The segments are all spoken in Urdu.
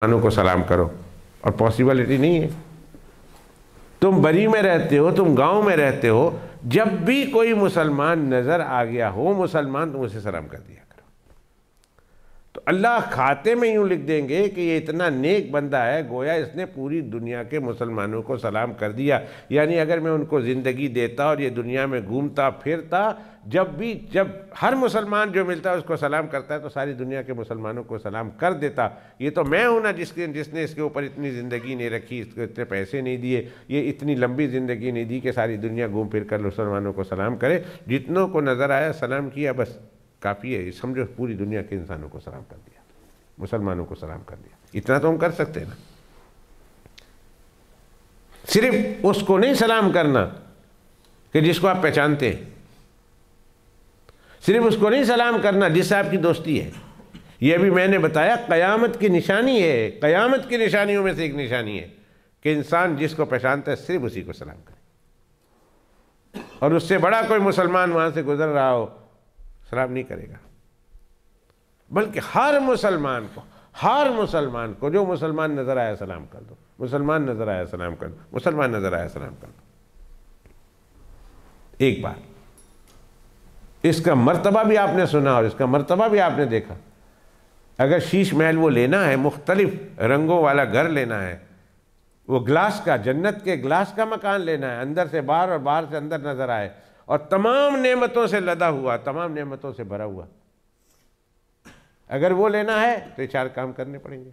مسلمانوں کو سلام کرو، اور پاسبلٹی نہیں ہے۔ تم بری میں رہتے ہو، تم گاؤں میں رہتے ہو، جب بھی کوئی مسلمان نظر آ گیا ہو مسلمان، تم اسے سلام کر دیا کرو۔ تو اللہ کھاتے میں یوں لکھ دیں گے کہ یہ اتنا نیک بندہ ہے، گویا اس نے پوری دنیا کے مسلمانوں کو سلام کر دیا۔ یعنی اگر میں ان کو زندگی دیتا اور یہ دنیا میں گھومتا پھرتا، جب ہر مسلمان جو ملتا ہے اس کو سلام کرتا ہے تو ساری دنیا کے مسلمانوں کو سلام کر دیتا۔ یہ تو میں ہوں نا جس نے اس کے اوپر اتنی زندگی نہیں رکھی، اس کو اتنے پیسے نہیں دیے، یہ اتنی لمبی زندگی نہیں دی کہ ساری دنیا گھوم پھر کر مسلمانوں کو سلام کرے۔ جتنوں کو نظر آیا سلام کیا، بس کافی ہے۔ سمجھو پوری دنیا کے انسانوں کو سلام کر دیا، مسلمانوں کو سلام کر دیا۔ اتنا تو ہم کر سکتے ہیں نا۔ صرف اس کو نہیں سلام کرنا کہ جس کو آپ پہچانتے ہیں، صرف اس کو نہیں سلام کرنا جس سے آپ کی دوستی ہے۔ یہ بھی میں نے بتایا قیامت کی نشانی ہے، قیامت کی نشانیوں میں سے ایک نشانی ہے کہ انسان جس کو پہچانتا ہے صرف اسی کو سلام کرے، اور اس سے بڑا کوئی مسلمان وہاں سے گزر رہا ہو سلام نہیں کرے گا، بلکہ ہر مسلمان کو جو مسلمان نظر آیا سلام کر دو، مسلمان نظر آیا سلام کر دو، مسلمان نظر آیا سلام کر دو۔ ایک بار اس کا مرتبہ بھی آپ نے سنا اور اس کا مرتبہ بھی آپ نے دیکھا۔ اگر شیش محل وہ لینا ہے، مختلف رنگوں والا گھر لینا ہے، وہ گلاس کا، جنت کے گلاس کا مکان لینا ہے، اندر سے باہر اور باہر سے اندر نظر آئے، اور تمام نعمتوں سے لدا ہوا، تمام نعمتوں سے بھرا ہوا، اگر وہ لینا ہے تو یہ چار کام کرنے پڑیں گے۔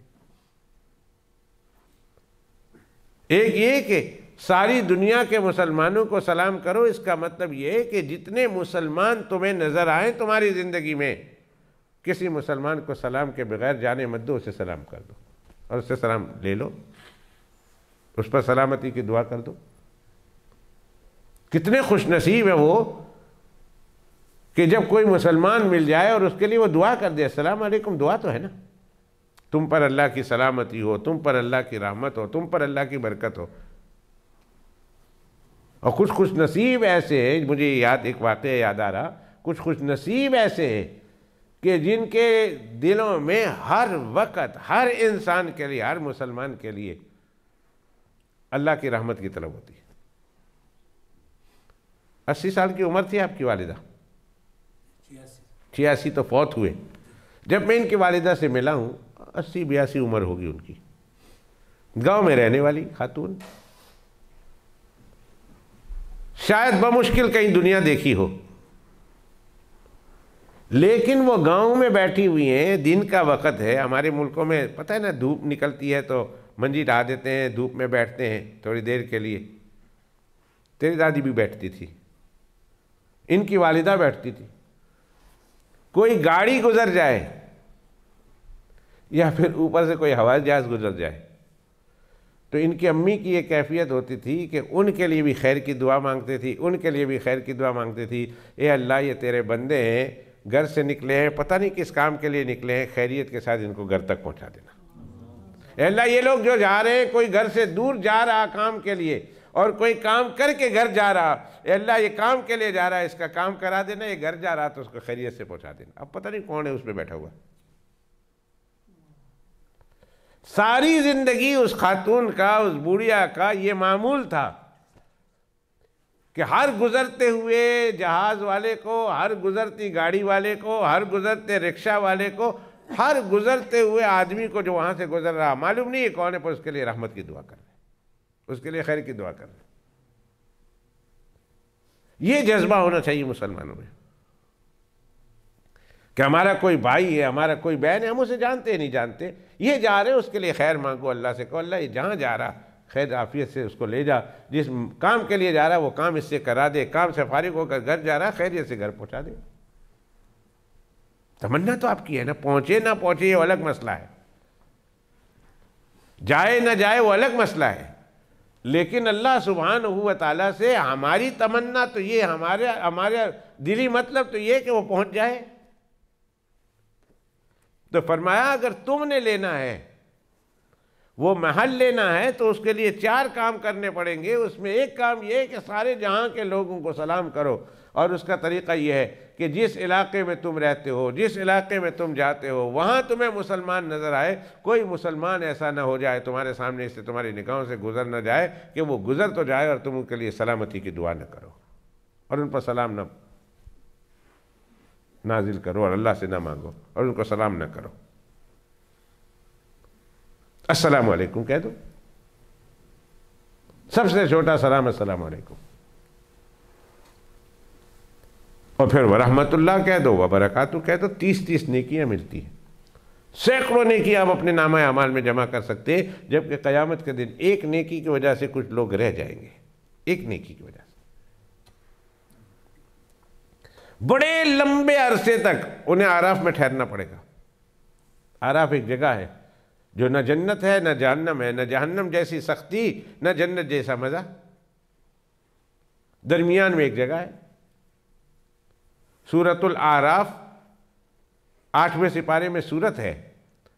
ایک یہ کہ ساری دنیا کے مسلمانوں کو سلام کرو، اس کا مطلب یہ ہے کہ جتنے مسلمان تمہیں نظر آئیں تمہاری زندگی میں، کسی مسلمان کو سلام کے بغیر جانے مت دو، اسے سلام کر دو اور اس سے سلام لے لو، اس پر سلامتی کی دعا کر دو۔ کتنے خوش نصیب ہے وہ کہ جب کوئی مسلمان مل جائے اور اس کے لیے وہ دعا کر دے۔ السلام علیکم دعا تو ہے نا، تم پر اللہ کی سلامتی ہو، تم پر اللہ کی رحمت ہو، تم پر اللہ کی برکت ہو۔ اور کچھ خوش نصیب ایسے ہیں، مجھے ایک واقعہ یاد آ رہا، کچھ خوش نصیب ایسے ہیں کہ جن کے دلوں میں ہر وقت، ہر انسان کے لیے، ہر مسلمان کے لیے اللہ کی رحمت کی طلب ہوتی ہے۔ 80 سال کی عمر تھی آپ کی والدہ، 86 تو فوت ہوئے۔ جب میں ان کی والدہ سے ملا ہوں 80-82 عمر ہوگی ان کی، گاؤں میں رہنے والی خاتون، شاید بمشکل کہیں دنیا دیکھی ہو، لیکن وہ گاؤں میں بیٹھی ہوئی ہیں، دن کا وقت ہے۔ ہمارے ملکوں میں پتہ ہے نا، دھوپ نکلتی ہے تو منجی ڈھا دیتے ہیں، دھوپ میں بیٹھتے ہیں تھوڑی دیر کے لیے۔ تیری دادی بھی بیٹھتی تھی، ان کی والدہ بیٹھتی تھی۔ کوئی گاڑی گزر جائے یا پھر اوپر سے کوئی ہوائی جہاز گزر جائے تو ان کی امی کی یہ کیفیت ہوتی تھی کہ ان کے لیے بھی خیر کی دعا مانگتے تھی، ان کے لیے بھی خیر کی دعا مانگتے تھی۔ اے اللہ، یہ تیرے بندے ہیں، گھر سے نکلے ہیں، پتہ نہیں کس کام کے لیے نکلے ہیں، خیریت کے ساتھ ان کو گھر تک پہنچا دینا۔ اے اللہ، یہ لوگ جو جا رہے ہیں، کوئی گھر سے دور جا رہا کام کے لیے اور کوئی کام کر کے گھر جا رہا، اے اللہ یہ کام کے لیے جا رہا ہے، اس کا کام کرا دینا، یہ گھر جا رہا تو اس کو خیریت سے پہنچا دینا۔ اب پتہ نہیں کون ہے اس پہ بیٹھا ہوا۔ ساری زندگی اس خاتون کا، اس بوڑھیا کا یہ معمول تھا کہ ہر گزرتے ہوئے جہاز والے کو، ہر گزرتی گاڑی والے کو، ہر گزرتے رکشہ والے کو، ہر گزرتے ہوئے آدمی کو جو وہاں سے گزر رہا، معلوم نہیں ہے کون ہے، پر اس کے لیے رحمت کی دعا کر رہے، اس کے لیے خیر کی دعا کر رہے۔ یہ جذبہ ہونا چاہیے مسلمانوں میں کہ ہمارا کوئی بھائی ہے، ہمارا کوئی بہن ہے، ہم اسے جانتے ہیں نہیں جانتے، یہ جا رہے اس کے لیے خیر مانگو، اللہ سے کہو اللہ یہ جہاں جا رہا خیر عافیت سے اس کو لے جا، جس کام کے لیے جا رہا وہ کام اس سے کرا دے، کام سے فارغ ہو کر گھر جا رہا خیریت سے گھر پہنچا دے۔ تمنا تو آپ کی ہے نا، پہنچے نہ پہنچے یہ الگ مسئلہ ہے، جائے نہ جائے وہ الگ مسئلہ ہے، لیکن اللہ سبحانہ و تعالیٰ سے ہماری تمنا تو یہ، ہمارا دلی مطلب تو یہ کہ وہ پہنچ جائے۔ تو فرمایا اگر تم نے لینا ہے، وہ محل لینا ہے، تو اس کے لیے 4 کام کرنے پڑیں گے۔ اس میں ایک کام یہ ہے کہ سارے جہاں کے لوگوں کو سلام کرو، اور اس کا طریقہ یہ ہے کہ جس علاقے میں تم رہتے ہو، جس علاقے میں تم جاتے ہو، وہاں تمہیں مسلمان نظر آئے، کوئی مسلمان ایسا نہ ہو جائے تمہارے سامنے سے تمہاری نگاہوں سے گزر نہ جائے کہ وہ گزر تو جائے اور تم ان کے لیے سلامتی کی دعا نہ کرو اور ان پر سلام نہ نازل کرو اور اللہ سے نہ مانگو اور ان کو سلام نہ کرو۔ السلام علیکم کہہ دو، سب سے چھوٹا سلام السلام علیکم، اور پھر ورحمت اللہ کہہ دو، وبرکاتہ کہہ دو۔ 30 نیکیاں ملتی ہیں، سینکڑوں نیکیاں آپ اپنے نامہ اعمال میں جمع کر سکتے ہیں، جبکہ قیامت کے دن ایک نیکی کی وجہ سے کچھ لوگ رہ جائیں گے، ایک نیکی کی وجہ سے بڑے لمبے عرصے تک انہیں آراف میں ٹھہرنا پڑے گا۔ آراف ایک جگہ ہے جو نہ جنت ہے نہ جہنم ہے، نہ جہنم جیسی سختی نہ جنت جیسا مزہ، درمیان میں ایک جگہ ہے۔ سورۃ الاعراف 8ویں سپارے میں سورت ہے،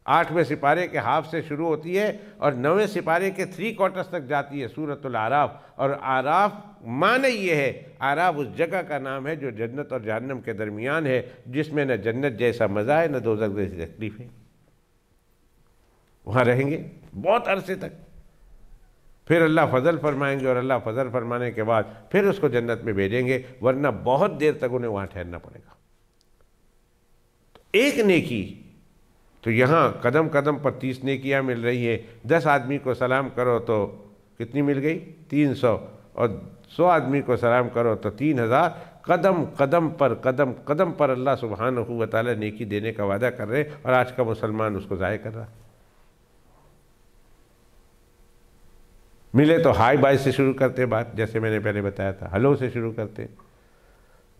8ویں سپارے کے ہاف سے شروع ہوتی ہے اور 9ویں سپارے کے 3/4 تک جاتی ہے سورۃ الاعراف۔ اور اعراف معنی یہ ہے، اعراف اس جگہ کا نام ہے جو جنت اور جہنم کے درمیان ہے، جس میں نہ جنت جیسا مزہ ہے نہ دوزخ جیسی تکلیف ہے۔ وہاں رہیں گے بہت عرصے تک، پھر اللہ فضل فرمائیں گے اور اللہ فضل فرمانے کے بعد پھر اس کو جنت میں بھیجیں گے، ورنہ بہت دیر تک انہیں وہاں ٹھہرنا پڑے گا۔ ایک نیکی تو یہاں قدم قدم پر 30 نیکیاں مل رہی ہیں۔ 10 آدمی کو سلام کرو تو کتنی مل گئی؟ 300، اور 100 آدمی کو سلام کرو تو 3000۔ قدم قدم پر قدم قدم پر اللہ سبحانہ و تعالی نیکی دینے کا وعدہ کر رہے ہیں، اور آج کا مسلمان اس کو ضائع کر رہا ہے۔ ملے تو ہائی بائی سے شروع کرتے بات، جیسے میں نے پہلے بتایا تھا، ہلو سے شروع کرتے،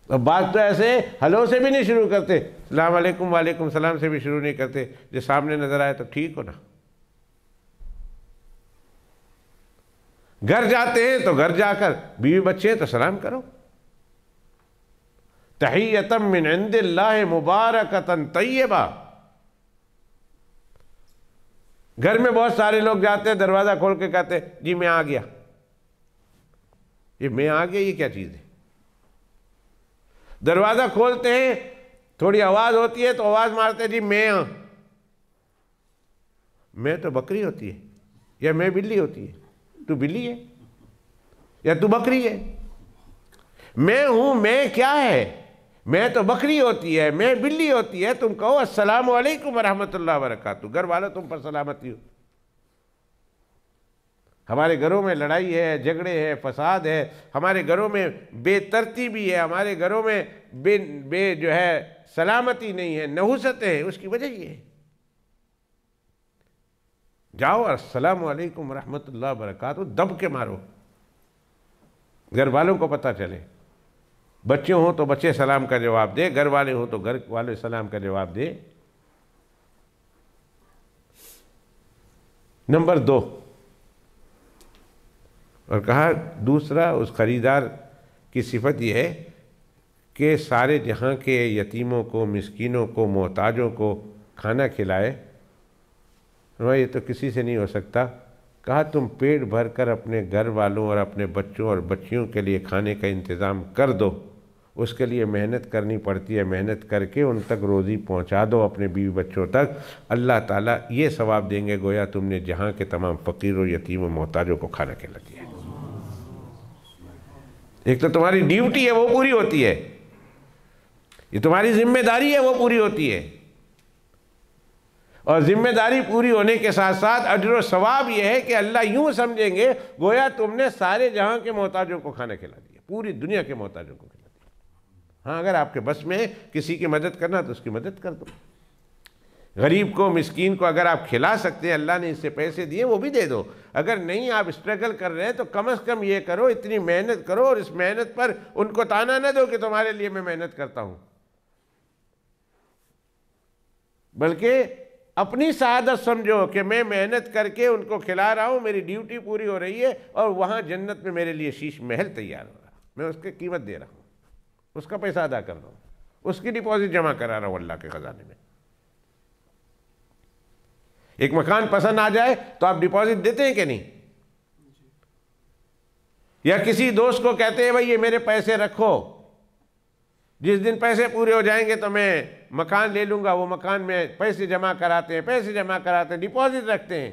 اور بات تو ایسے ہلو سے بھی نہیں شروع کرتے، السلام علیکم وعلیکم السلام سے بھی شروع نہیں کرتے، جو سامنے نظر آئے تو ٹھیک ہو نا۔ گھر جاتے ہیں تو گھر جا کر بیوی بچے ہیں تو سلام کرو، تحیۃ من عند اللہ مبارکۃ طیبہ۔ گھر میں بہت سارے لوگ جاتے ہیں، دروازہ کھول کے کہتے ہیں جی میں آ گیا۔ یہ میں آ گیا یہ کیا چیز ہے؟ دروازہ کھولتے ہیں، تھوڑی آواز ہوتی ہے تو آواز مارتے ہیں جی میں ہاں۔ میں تو بکری ہوتی ہے، یا میں بلی ہوتی ہے؟ تو بلی ہے یا تو بکری ہے؟ میں ہوں، میں کیا ہے؟ میں تو بکری ہوتی ہے، میں بلی ہوتی ہے۔ تم کہو السلام علیکم ورحمۃ اللہ وبرکاتہ، گھر والوں تم پر سلامتی ہو۔ ہمارے گھروں میں لڑائی ہے، جھگڑے ہے، فساد ہے، ہمارے گھروں میں بے ترتیبی ہے، ہمارے گھروں میں بے جو ہے سلامتی نہیں ہے، نحوستیں ہیں، اس کی وجہ یہ ہے۔ جاؤ السلام علیکم ورحمۃ اللہ وبرکاتہ دب کے مارو، گھر والوں کو پتہ چلے۔ بچے ہوں تو بچے سلام کا جواب دے، گھر والے ہوں تو گھر والے سلام کا جواب دے۔ نمبر 2، اور کہا دوسرا اس خریدار کی صفت یہ ہے کہ سارے جہاں کے یتیموں کو، مسکینوں کو، محتاجوں کو کھانا کھلائے۔ یہ تو کسی سے نہیں ہو سکتا۔ کہا تم پیٹ بھر کر اپنے گھر والوں اور اپنے بچوں اور بچیوں کے لیے کھانے کا انتظام کر دو، اس کے لیے محنت کرنی پڑتی ہے، محنت کر کے ان تک روزی پہنچا دو، اپنے بیوی بچوں تک، اللہ تعالیٰ یہ ثواب دیں گے گویا تم نے جہاں کے تمام فقیروں، یتیموں، محتاجوں کو کھانا کھلا دیا ہے۔ ایک تو تمہاری ڈیوٹی ہے وہ پوری ہوتی ہے، یہ تمہاری ذمہ داری ہے وہ پوری ہوتی ہے، اور ذمہ داری پوری ہونے کے ساتھ ساتھ اجر و ثواب یہ ہے کہ اللہ یوں سمجھیں گے گویا تم نے سارے جہاں کے محتاجوں کو کھانا کھلا دیا، پوری دنیا کے محتاجوں کو کھلا دیا۔ ہاں اگر آپ کے بس میں کسی کی مدد کرنا تو اس کی مدد کر دو، غریب کو، مسکین کو اگر آپ کھلا سکتے ہیں، اللہ نے اس سے پیسے دیے وہ بھی دے دو۔ اگر نہیں آپ اسٹرگل کر رہے ہیں تو کم از کم یہ کرو، اتنی محنت کرو، اور اس محنت پر ان کو تانا نہ دو کہ تمہارے لیے میں محنت کرتا ہوں، بلکہ اپنی سعادت سمجھو کہ میں محنت کر کے ان کو کھلا رہا ہوں، میری ڈیوٹی پوری ہو رہی ہے، اور وہاں جنت میں میرے لیے شیش محل تیار ہو رہا، میں اس کی قیمت دے رہا ہوں، اس کا پیسہ ادا کر رہا ہوں، اس کی ڈپازٹ جمع کرا رہا ہوں اللہ کے خزانے میں۔ ایک مکان پسند آ جائے تو آپ ڈپازٹ دیتے ہیں کہ نہیں؟ یا کسی دوست کو کہتے ہیں بھائی یہ میرے پیسے رکھو، جس دن پیسے پورے ہو جائیں گے تو میں مکان لے لوں گا، وہ مکان میں پیسے جمع کراتے ہیں، ڈپازٹ رکھتے ہیں۔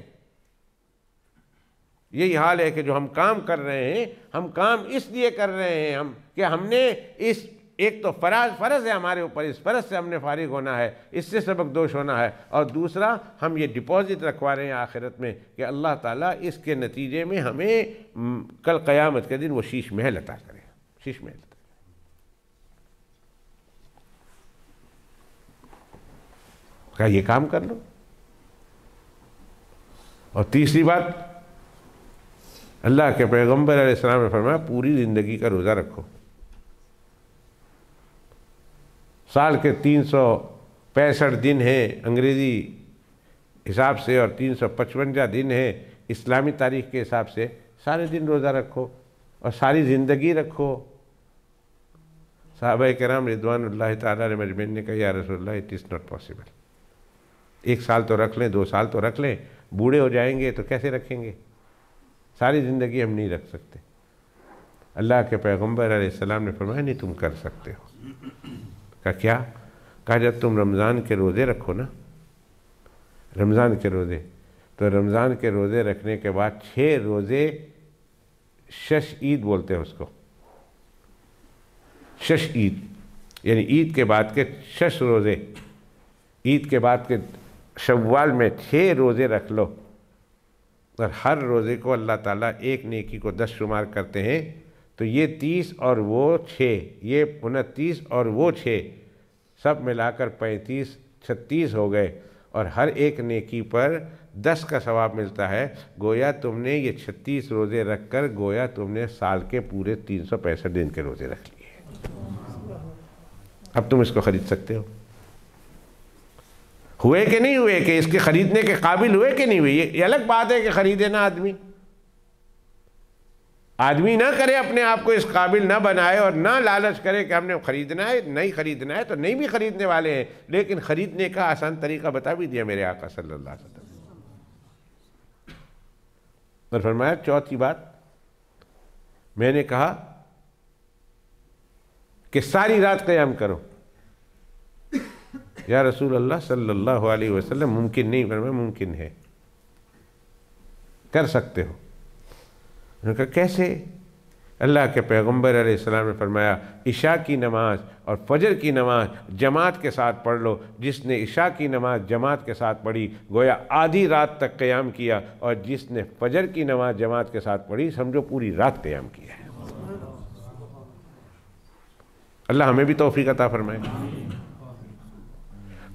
یہی حال ہے کہ جو ہم کام کر رہے ہیں، ہم کام اس لیے کر رہے ہیں کہ ہم نے اس ایک تو فرض ہے ہمارے اوپر، اس فرض سے ہم نے فارغ ہونا ہے، اس سے سبق دوش ہونا ہے، اور دوسرا ہم یہ ڈپازٹ رکھوا رہے ہیں آخرت میں کہ اللہ تعالیٰ اس کے نتیجے میں ہمیں کل قیامت کے دن وہ شیش محل عطا کرے، شیش محل عطا کرے۔ کہا یہ کام کر لو۔ اور تیسری بات، اللہ کے پیغمبر علیہ السلام نے فرمایا پوری زندگی کا روزہ رکھو۔ سال کے 365 دن ہیں انگریزی حساب سے، اور 355 دن ہیں اسلامی تاریخ کے حساب سے، سارے دن روزہ رکھو اور ساری زندگی رکھو۔ صحابہ کرام رضوان اللہ تعالیٰ علیہ مجمعین نے کہا یا رسول اللہ اٹ از ناٹ پاسبل، 1 سال تو رکھ لیں، 2 سال تو رکھ لیں، بوڑھے ہو جائیں گے تو کیسے رکھیں گے؟ ساری زندگی ہم نہیں رکھ سکتے۔ اللہ کے پیغمبر علیہ السلام نے فرمایا نہیں تم کر سکتے ہو۔ کہا کیا؟ کہا جب تم رمضان کے روزے رکھو نا، رمضان کے روزے، تو رمضان کے روزے رکھنے کے بعد 6 روزے شش عید بولتے ہیں اس کو، شش عید یعنی عید کے بعد کے 6 روزے، عید کے بعد کے شوال میں 6 روزے رکھ لو، اور ہر روزے کو اللہ تعالیٰ ایک نیکی کو 10 شمار کرتے ہیں، تو یہ 30 اور وہ 6، یہ 29 اور وہ 6، سب ملا کر 35 36 ہو گئے، اور ہر ایک نیکی پر 10 کا ثواب ملتا ہے۔ گویا تم نے یہ 36 روزے رکھ کر گویا تم نے سال کے پورے 365 دن کے روزے رکھ لیے۔ اب تم اس کو خرید سکتے ہو؟ ہوئے کہ نہیں ہوئے، کہ اس کے خریدنے کے قابل ہوئے کہ نہیں ہوئے؟ یہ الگ بات ہے کہ خریدے نا آدمی نہ کرے، اپنے آپ کو اس قابل نہ بنائے اور نہ لالچ کرے کہ ہم نے خریدنا ہے، نہیں خریدنا ہے تو نہیں بھی خریدنے والے ہیں، لیکن خریدنے کا آسان طریقہ بتا بھی دیا میرے آقا صلی اللہ علیہ وسلم۔ اور فرمایا چوتھی بات، میں نے کہا کہ ساری رات قیام کرو۔ یا رسول اللہ صلی اللہ علیہ وسلم ممکن نہیں؟ فرمایا ممکن ہے، کر سکتے ہو۔ انہوں نے کہا کیسے؟ اللہ کے پیغمبر علیہ السلام نے فرمایا عشاء کی نماز اور فجر کی نماز جماعت کے ساتھ پڑھ لو۔ جس نے عشاء کی نماز جماعت کے ساتھ پڑھی گویا آدھی رات تک قیام کیا، اور جس نے فجر کی نماز جماعت کے ساتھ پڑھی سمجھو پوری رات قیام کیا ہے۔ اللہ ہمیں بھی توفیق عطا فرمائے۔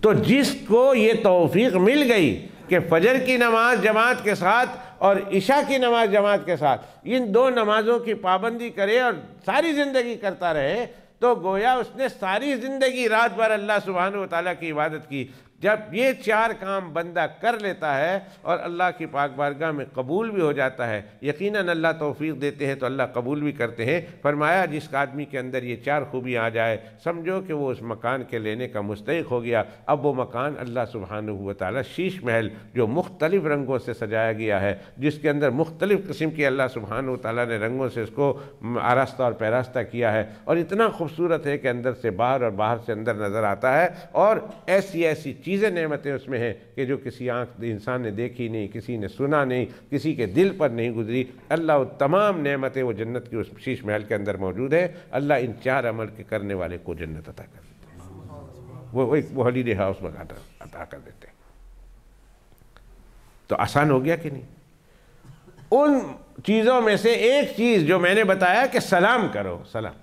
تو جس کو یہ توفیق مل گئی کہ فجر کی نماز جماعت کے ساتھ اور عشاء کی نماز جماعت کے ساتھ ان 2 نمازوں کی پابندی کرے اور ساری زندگی کرتا رہے، تو گویا اس نے ساری زندگی رات بھر اللہ سبحانہ و تعالیٰ کی عبادت کی۔ جب یہ 4 کام بندہ کر لیتا ہے اور اللہ کی پاک بارگاہ میں قبول بھی ہو جاتا ہے، یقیناً اللہ توفیق دیتے ہیں تو اللہ قبول بھی کرتے ہیں۔ فرمایا جس کا آدمی کے اندر یہ 4 خوبیاں آ جائے، سمجھو کہ وہ اس مکان کے لینے کا مستحق ہو گیا۔ اب وہ مکان اللہ سبحانہ و تعالیٰ شیش محل جو مختلف رنگوں سے سجایا گیا ہے، جس کے اندر مختلف قسم کی اللہ سبحانہ و تعالیٰ نے رنگوں سے اس کو آراستہ اور پیراستہ کیا ہے، اور اتنا خوبصورت ہے کہ اندر سے باہر اور باہر سے اندر نظر آتا ہے، اور ایسی ایسی چیزیں نعمتیں اس میں ہیں کہ جو کسی آنکھ انسان نے دیکھی نہیں، کسی نے سنا نہیں، کسی کے دل پر نہیں گزری۔ اللہ تمام نعمتیں وہ جنت کی اس شیش محل کے اندر موجود ہے۔ اللہ ان 4 عمل کے کرنے والے کو جنت عطا کر دیتے ہیں، وہ ہالیڈے ہاؤس میں عطا کر دیتے ہیں۔ تو آسان ہو گیا کہ نہیں؟ ان چیزوں میں سے ایک چیز جو میں نے بتایا کہ سلام کرو، سلام۔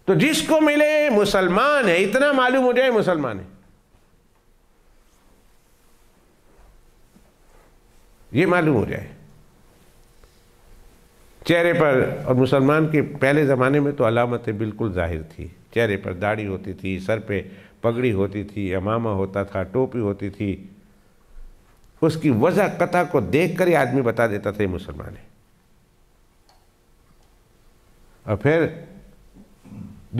تو جس کو ملے مسلمان ہے، اتنا معلوم ہو جائے مسلمان ہے، یہ معلوم ہو جائے چہرے پر۔ اور مسلمان کے پہلے زمانے میں تو علامتیں بالکل ظاہر تھی، چہرے پر داڑھی ہوتی تھی، سر پہ پگڑی ہوتی تھی، عمامہ ہوتا تھا، ٹوپی ہوتی تھی۔ اس کی وضع قطع کو دیکھ کر ہی آدمی بتا دیتا تھا یہ مسلمان ہے۔ اور پھر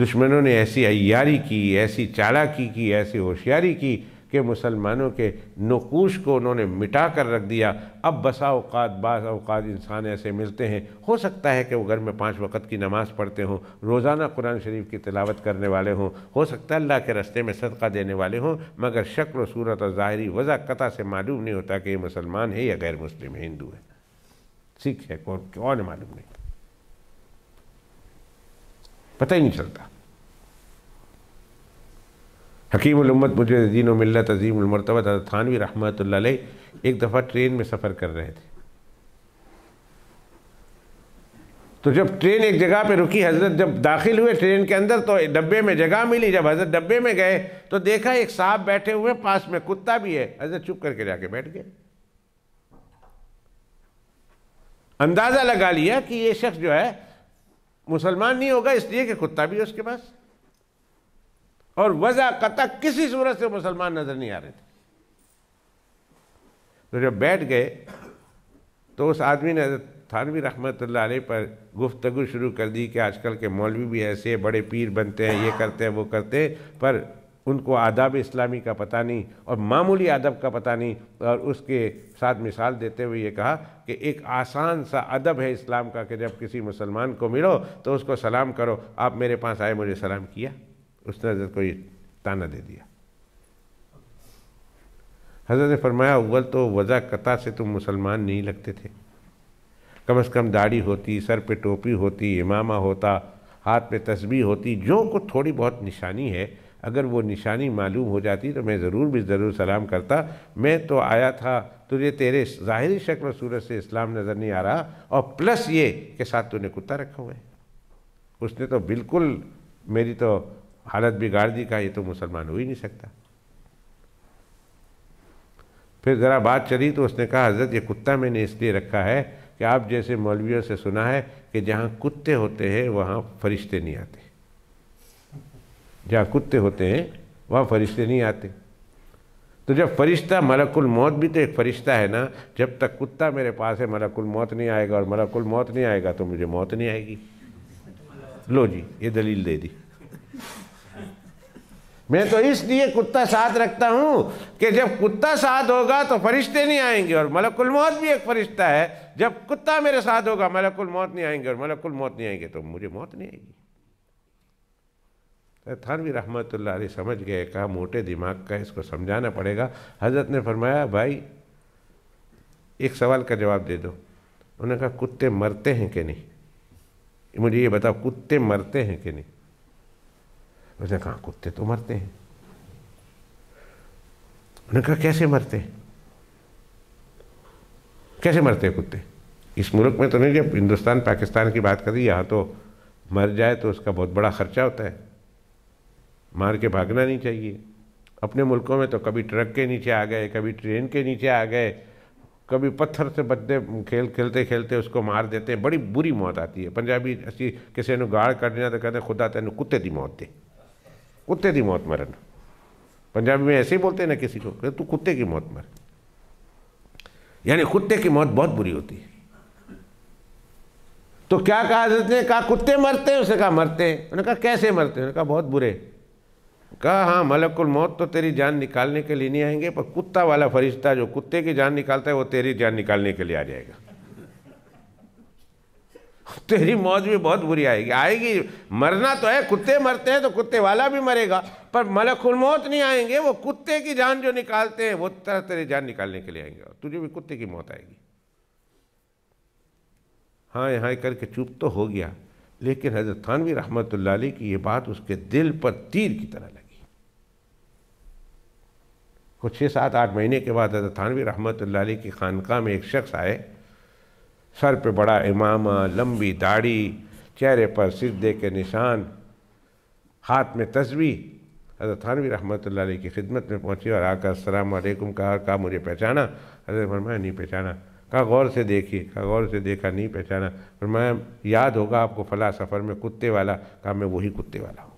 دشمنوں نے ایسی عیاری کی، ایسی چالاکی کی، ایسی ہوشیاری کی کہ مسلمانوں کے نقوش کو انہوں نے مٹا کر رکھ دیا۔ اب بعض اوقات انسان ایسے ملتے ہیں، ہو سکتا ہے کہ وہ گھر میں 5 وقت کی نماز پڑھتے ہوں، روزانہ قرآن شریف کی تلاوت کرنے والے ہوں، ہو سکتا ہے اللہ کے راستے میں صدقہ دینے والے ہوں، مگر شکل و صورت اور ظاہری وضع قطع سے معلوم نہیں ہوتا کہ یہ مسلمان ہے یا غیر مسلم ہے، ہندو ہے، سکھ ہے، کون ہے معلوم نہیں، پتہ ہی نہیں چلتا۔ حکیم الامت مجد دین و ملت عظیم المرتبہ حضرت تھانوی رحمۃ اللہ علیہ ایک دفعہ ٹرین میں سفر کر رہے تھے، تو جب ٹرین ایک جگہ پہ رکی، حضرت جب داخل ہوئے ٹرین کے اندر تو ڈبے میں جگہ ملی، جب حضرت ڈبے میں گئے تو دیکھا ایک صاحب بیٹھے ہوئے، پاس میں کتا بھی ہے، حضرت چپ کر کے جا کے بیٹھ گئے۔ اندازہ لگا لیا کہ یہ شخص جو ہے مسلمان نہیں ہوگا، اس لیے کہ کتا بھی ہے اس کے پاس، اور وضع قطع کسی صورت سے مسلمان نظر نہیں آ رہے تھے۔ تو جب بیٹھ گئے تو اس آدمی نے حضرت تھانوی رحمۃ اللہ علیہ پر گفتگو شروع کر دی کہ آج کل کے مولوی بھی ایسے بڑے پیر بنتے ہیں، یہ کرتے ہیں وہ کرتے ہیں، پر ان کو آداب اسلامی کا پتہ نہیں اور معمولی ادب کا پتہ نہیں، اور اس کے ساتھ مثال دیتے ہوئے یہ کہا کہ ایک آسان سا ادب ہے اسلام کا کہ جب کسی مسلمان کو ملو تو اس کو سلام کرو، آپ میرے پاس آئے مجھے سلام کیا، اس نے حضرت کو یہ تانا دے دیا۔ حضرت نے فرمایا اول تو وضع قطع سے تم مسلمان نہیں لگتے تھے، کم از کم داڑھی ہوتی، سر پہ ٹوپی ہوتی، امامہ ہوتا، ہاتھ پہ تسبیح ہوتی، جو کو تھوڑی بہت نشانی ہے، اگر وہ نشانی معلوم ہو جاتی تو میں ضرور سلام کرتا۔ میں تو آیا تھا، تجھے تیرے ظاہری شکل و صورت سے اسلام نظر نہیں آ رہا، اور پلس یہ کہ ساتھ تو نے کتا رکھا ہوا ہے۔ اس نے تو بالکل میری تو حالت بگاڑ دی، کہا یہ تو مسلمان ہو ہی نہیں سکتا۔ پھر ذرا بات چلی تو اس نے کہا حضرت یہ کتا میں نے اس لیے رکھا ہے کہ آپ جیسے مولویوں سے سنا ہے کہ جہاں کتے ہوتے ہیں وہاں فرشتے نہیں آتے، جہاں کتے ہوتے ہیں وہاں فرشتے نہیں آتے۔ تو جب فرشتہ ملک الموت بھی تو ایک فرشتہ ہے نا، جب تک کتا میرے پاس ہے ملک الموت نہیں آئے گا، اور ملک الموت نہیں آئے گا تو مجھے موت نہیں آئے گی۔ لو جی یہ دلیل دے دی۔ میں تو اس لیے کتا ساتھ رکھتا ہوں کہ جب کتا ساتھ ہوگا تو فرشتے نہیں آئیں گے، اور ملک الموت بھی ایک فرشتہ ہے، جب کتا میرے ساتھ ہوگا ملک الموت نہیں آئیں گے، اور ملک الموت نہیں آئیں گے تو مجھے موت نہیں آئے گی۔ تھانوی رحمۃ اللہ علیہ سمجھ گئے، کہا موٹے دماغ کا اس کو سمجھانا پڑے گا۔ حضرت نے فرمایا بھائی ایک سوال کا جواب دے دو۔ انہوں نے کہا کتے مرتے ہیں کہ نہیں، مجھے یہ بتاؤ کتے مرتے ہیں کہ نہیں۔ اس نے کہا کتے تو مرتے ہیں۔ انہوں نے کہا کیسے مرتے ہیں، کیسے مرتے ہیں کتے؟ اس ملک میں تو نہیں، جب ہندوستان پاکستان کی بات کری، یہاں تو مر جائے تو اس کا بہت بڑا خرچہ ہوتا ہے، مار کے بھاگنا نہیں چاہیے۔ اپنے ملکوں میں تو کبھی ٹرک کے نیچے آ گئے، کبھی ٹرین کے نیچے آ گئے، کبھی پتھر سے بچے کھیلتے کھیلتے اس کو مار دیتے ہیں، بڑی بری موت آتی ہے۔ پنجابی اسی کسی نے گاڑ کرنا تو کہتے ہیں خدا تینوں کتے دی موت دے، کتے دی موت مرن۔ پنجابی میں ایسے ہی بولتے ہیں نا کسی کو کہ تو کتے کی موت مر، یعنی کتے کی موت بہت بری ہوتی ہے۔ تو کیا کہا حضرت نے؟ کہا کتے مرتے ہیں؟ اس نے کہا مرتے ہیں۔ انہوں نے کہا کیسے مرتے ہیں؟ انہوں نے کہا بہت برے۔ کہا ہاں ملک الموت تو تیری جان نکالنے کے لیے نہیں آئیں گے، پر کتا والا فرشتہ جو کتے کی جان نکالتا ہے وہ تیری جان نکالنے کے لیے آ جائے گا، تیری موت بھی بہت بری آئے گی۔ مرنا تو ہے، کتے مرتے ہیں تو کتے والا بھی مرے گا، پر ملک الموت نہیں آئیں گے، وہ کتے کی جان جو نکالتے ہیں وہ تیری جان نکالنے کے لیے آئیں گے، تجھے بھی کتے کی موت آئے گی۔ ہاں یہاں کر کے چپ تو ہو گیا، لیکن حضرت تھانوی رحمۃ اللہ علیہ کی یہ بات اس کے دل پر تیر کی طرح لگی۔ کچھ 6 7 8 مہینے کے بعد حضرت تھانوی رحمۃ اللہ علیہ کی خانقاہ میں ایک شخص آئے، سر پہ بڑا امامہ، لمبی داڑھی، چہرے پر سجدے کے نشان، ہاتھ میں تسبیح۔ حضرت تھانوی رحمۃ اللہ علیہ کی خدمت میں پہنچی اور آ کر السلام علیکم کہا مجھے پہچانا؟ حضرت فرمایا نہیں پہچانا۔ کہا غور سے دیکھیے۔ کہا غور سے دیکھا، نہیں پہچانا۔ فرمایا یاد ہوگا آپ کو فلاں سفر میں کتے والا؟ کہا میں وہی کتے والا ہوں۔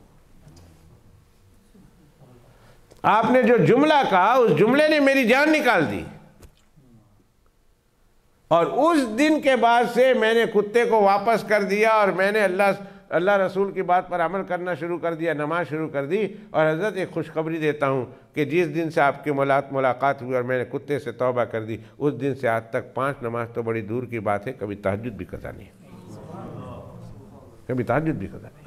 آپ نے جو جملہ کہا اس جملے نے میری جان نکال دی، اور اس دن کے بعد سے میں نے کتے کو واپس کر دیا، اور میں نے اللہ اللہ رسول کی بات پر عمل کرنا شروع کر دیا، نماز شروع کر دی، اور حضرت ایک خوشخبری دیتا ہوں کہ جس دن سے آپ کی ملاقات ہوئی اور میں نے کتے سے توبہ کر دی، اس دن سے آج تک 5 نماز تو بڑی دور کی بات ہے، کبھی تہجد بھی قضا نہیں، کبھی تہجد بھی قضا نہیں۔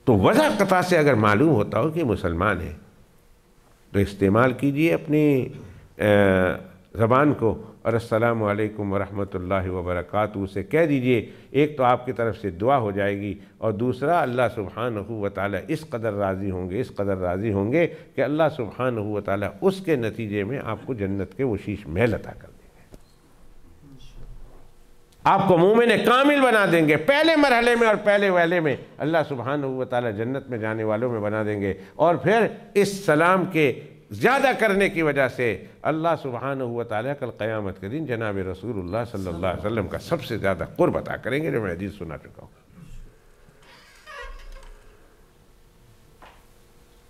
تو وضع قطع سے اگر معلوم ہوتا ہو کہ مسلمان ہے تو استعمال کیجئے اپنی زبان کو، اور السلام علیکم ورحمۃ اللہ وبرکاتہ سے کہہ دیجئے۔ ایک تو آپ کی طرف سے دعا ہو جائے گی، اور دوسرا اللہ سبحانہ و تعالی اس قدر راضی ہوں گے کہ اللہ سبحانہ و تعالی اس کے نتیجے میں آپ کو جنت کے وہ شیش محل عطا کر دیں گے، آپ کو مومن کامل بنا دیں گے۔ پہلے مرحلے میں اور پہلے ویلے میں اللہ سبحانہ و تعالی جنت میں جانے والوں میں بنا دیں گے، اور پھر اس سلام کے زیادہ کرنے کی وجہ سے اللہ سبحانہ و تعالی کل قیامت کے دن جناب رسول اللہ صلی اللہ علیہ وسلم کا سب سے زیادہ قرب عطا کریں گے، جو میں حدیث سنا چکا ہوں۔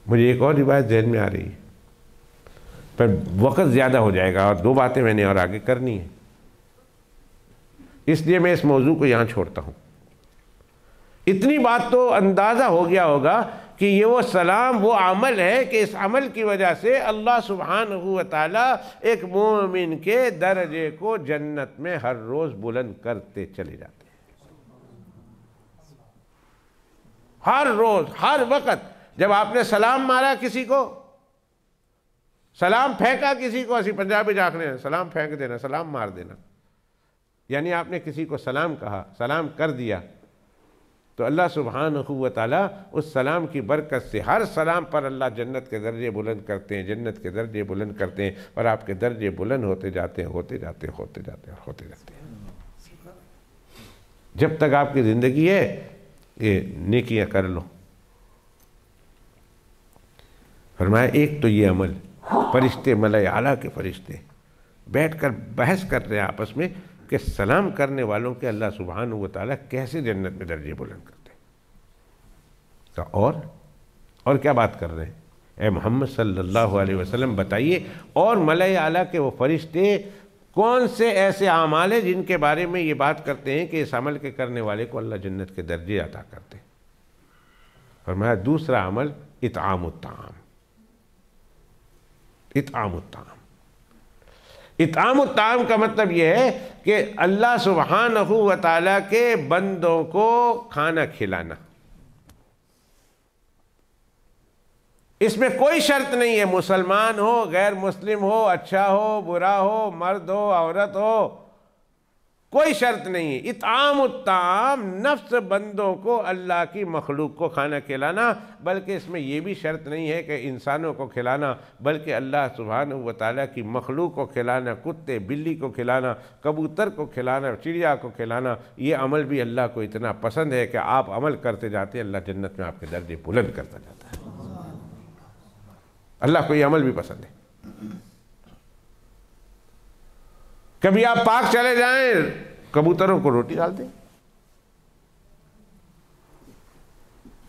مجھے ایک اور روایت ذہن میں آ رہی ہے، پر وقت زیادہ ہو جائے گا، اور 2 باتیں میں نے اور آگے کرنی ہیں، اس لیے میں اس موضوع کو یہاں چھوڑتا ہوں۔ اتنی بات تو اندازہ ہو گیا ہوگا کہ یہ وہ سلام وہ عمل ہے کہ اس عمل کی وجہ سے اللہ سبحانہ و تعالی ایک مومن کے درجے کو جنت میں ہر روز بلند کرتے چلے جاتے ہیں۔ ہر روز، ہر وقت جب آپ نے سلام مارا کسی کو، سلام پھینکا کسی کو، اسی پنجابی جاکھنے ہیں سلام پھینک دینا، سلام مار دینا، یعنی آپ نے کسی کو سلام کہا، سلام کر دیا، تو اللہ سبحانہ و تعالیٰ اس سلام کی برکت سے ہر سلام پر اللہ جنت کے درجے بلند کرتے ہیں، جنت کے درجے بلند کرتے ہیں، اور آپ کے درجے بلند ہوتے جاتے ہیں۔ جب تک آپ کی زندگی ہے یہ نیکیاں کر لو۔ فرمایا ایک تو یہ عمل، فرشتے ملائے اعلیٰ کے فرشتے بیٹھ کر بحث کر رہے ہیں آپس میں کہ سلام کرنے والوں کے اللہ سبحانہ و تعالیٰ کیسے جنت میں درجے بلند کرتے ہیں۔ اور کیا بات کر رہے ہیں؟ اے محمد صلی اللہ علیہ وسلم بتائیے، اور ملائے اعلیٰ کے وہ فرشتے کون سے ایسے اعمال ہیں جن کے بارے میں یہ بات کرتے ہیں کہ اس عمل کے کرنے والے کو اللہ جنت کے درجے عطا کرتے ہیں؟ فرمایا دوسرا عمل اطعام الطعام۔ اطعام الطعام، اطعام الطعام کا مطلب یہ ہے کہ اللہ سبحانہ و تعالیٰ کے بندوں کو کھانا کھلانا۔ اس میں کوئی شرط نہیں ہے، مسلمان ہو، غیر مسلم ہو، اچھا ہو، برا ہو، مرد ہو، عورت ہو، کوئی شرط نہیں ہے۔ اطعام الطعام نفس بندوں کو اللہ کی مخلوق کو کھانا کھلانا، بلکہ اس میں یہ بھی شرط نہیں ہے کہ انسانوں کو کھلانا، بلکہ اللہ سبحانہ و تعالیٰ کی مخلوق کو کھلانا، کتے بلی کو کھلانا، کبوتر کو کھلانا، چڑیا کو کھلانا، یہ عمل بھی اللہ کو اتنا پسند ہے کہ آپ عمل کرتے جاتے ہیں، اللہ جنت میں آپ کے درجے بلند کرتا جاتا ہے۔ اللہ کو یہ عمل بھی پسند ہے۔ کبھی آپ پاک چلے جائیں، کبوتروں کو روٹی ڈال دیں،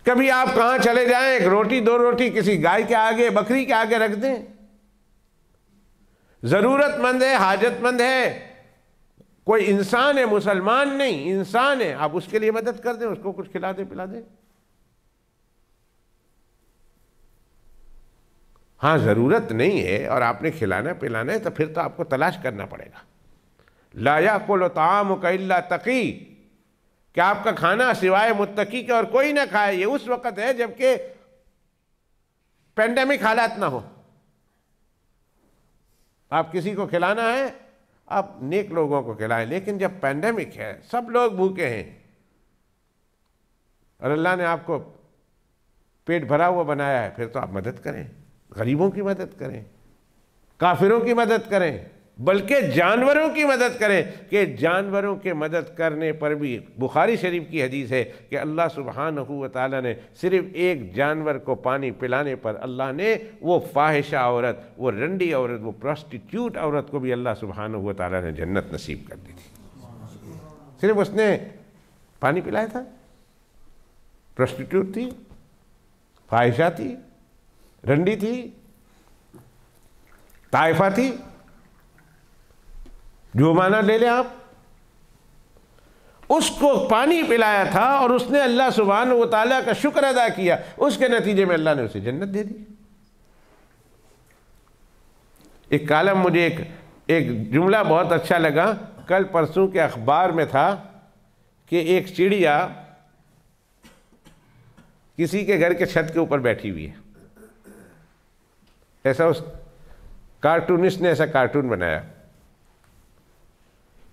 کبھی آپ کہاں چلے جائیں، ایک روٹی 2 روٹی کسی گائے کے آگے، بکری کے آگے رکھ دیں۔ ضرورت مند ہے، حاجت مند ہے، کوئی انسان ہے، مسلمان نہیں، انسان ہے، آپ اس کے لیے مدد کر دیں، اس کو کچھ کھلا دیں، پلا دیں۔ ہاں ضرورت نہیں ہے اور آپ نے کھلانا پلانا ہے تو پھر تو آپ کو تلاش کرنا پڑے گا۔ لا یاکل طعامک الا تقی، کہ آپ کا کھانا سوائے متقی کے اور کوئی نہ کھائے، یہ اس وقت ہے جبکہ پینڈیمک حالات نہ ہو۔ آپ کسی کو کھلانا ہے، آپ نیک لوگوں کو کھلائیں، لیکن جب پینڈیمک ہے، سب لوگ بھوکے ہیں، اور اللہ نے آپ کو پیٹ بھرا ہوا بنایا ہے، پھر تو آپ مدد کریں، غریبوں کی مدد کریں، کافروں کی مدد کریں، بلکہ جانوروں کی مدد کریں، کہ جانوروں کے مدد کرنے پر بھی بخاری شریف کی حدیث ہے کہ اللہ سبحانہ و تعالیٰ نے صرف ایک جانور کو پانی پلانے پر اللہ نے وہ فاحشہ عورت، وہ رنڈی عورت، وہ پروسٹیٹیوٹ عورت کو بھی اللہ سبحانہ و تعالیٰ نے جنت نصیب کر دی تھی، صرف اس نے پانی پلایا تھا۔ پروسٹیٹیوٹ تھی، فاحشہ تھی، رنڈی تھی، طائفہ تھی، جو معنی لے لیں آپ، اس کو پانی پلایا تھا اور اس نے اللہ سبحانہ و تعالیٰ کا شکر ادا کیا، اس کے نتیجے میں اللہ نے اسے جنت دے دی۔ ایک کالم مجھے ایک جملہ بہت اچھا لگا، کل پرسوں کے اخبار میں تھا کہ ایک چڑیا کسی کے گھر کے چھت کے اوپر بیٹھی ہوئی ہے، ایسا اس کارٹونسٹ نے ایسا کارٹون بنایا،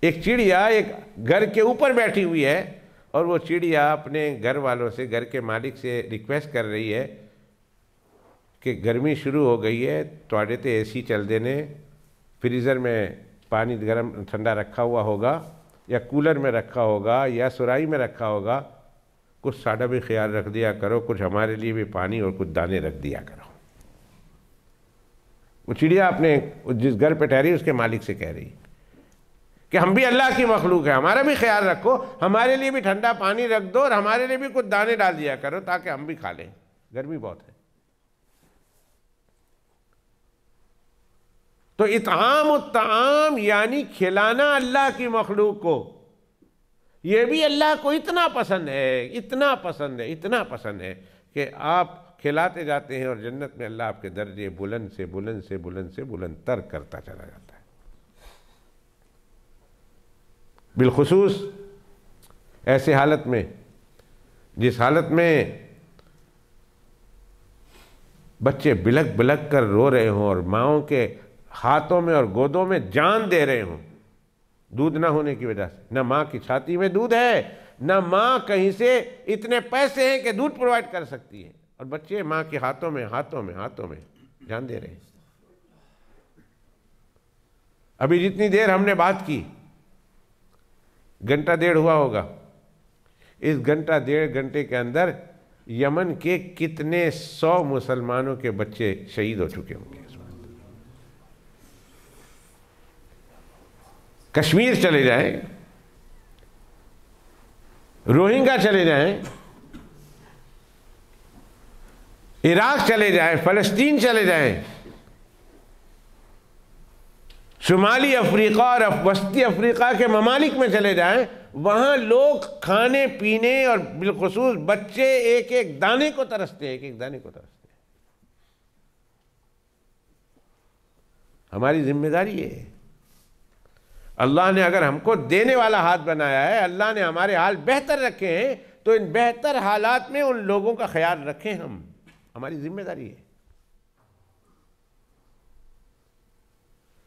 ایک چڑیا ایک گھر کے اوپر بیٹھی ہوئی ہے اور وہ چڑیا اپنے گھر والوں سے، گھر کے مالک سے ریکویسٹ کر رہی ہے کہ گرمی شروع ہو گئی ہے، تواڈے تے اے سی چل دینے، فریزر میں پانی گرم ٹھنڈا رکھا ہوا ہوگا یا کولر میں رکھا ہوگا یا سرائی میں رکھا ہوگا، کچھ ساڈا بھی خیال رکھ دیا کرو، کچھ ہمارے لیے بھی پانی اور کچھ دانے رکھ دیا کرو۔ وہ چڑیا اپنے جس گھر پہ ٹھہری اس کے مالک سے کہہ رہی کہ ہم بھی اللہ کی مخلوق ہے، ہمارا بھی خیال رکھو، ہمارے لیے بھی ٹھنڈا پانی رکھ دو اور ہمارے لیے بھی کچھ دانے ڈال دیا کرو تاکہ ہم بھی کھا لیں، گرمی بہت ہے۔ تو اطعام الطعام یعنی کھلانا اللہ کی مخلوق کو، یہ بھی اللہ کو اتنا پسند ہے، اتنا پسند ہے، اتنا پسند ہے کہ آپ کھلاتے جاتے ہیں اور جنت میں اللہ آپ کے درجے بلند سے بلند سے بلند سے بلند تر کرتا چلا جاتا ہے۔ بالخصوص ایسے حالت میں، جس حالت میں بچے بلک بلک کر رو رہے ہوں اور ماؤں کے ہاتھوں میں اور گودوں میں جان دے رہے ہوں دودھ نہ ہونے کی وجہ سے، نہ ماں کی چھاتی میں دودھ ہے، نہ ماں کہیں سے اتنے پیسے ہیں کہ دودھ پرووائڈ کر سکتی ہے، اور بچے ماں کے ہاتھوں میں جان دے رہے ہیں۔ ابھی جتنی دیر ہم نے بات کی، گھنٹہ ڈیڑھ ہوا ہوگا، اس گھنٹہ ڈیڑھ گھنٹے کے اندر یمن کے کتنے 100 مسلمانوں کے بچے شہید ہو چکے ہوں گے۔ کشمیر چلے جائیں، روہنگا چلے جائیں، عراق چلے جائیں، فلسطین چلے جائیں، شمالی افریقہ اور وسطی افریقہ کے ممالک میں چلے جائیں، وہاں لوگ کھانے پینے اور بالخصوص بچے ایک ایک دانے کو ترستے ہیں، ایک ایک دانے کو ترستے ہیں۔ ہماری ذمہ داری ہے، اللہ نے اگر ہم کو دینے والا ہاتھ بنایا ہے، اللہ نے ہمارے حال بہتر رکھے ہیں، تو ان بہتر حالات میں ان لوگوں کا خیال رکھیں، ہماری ذمہ داری ہے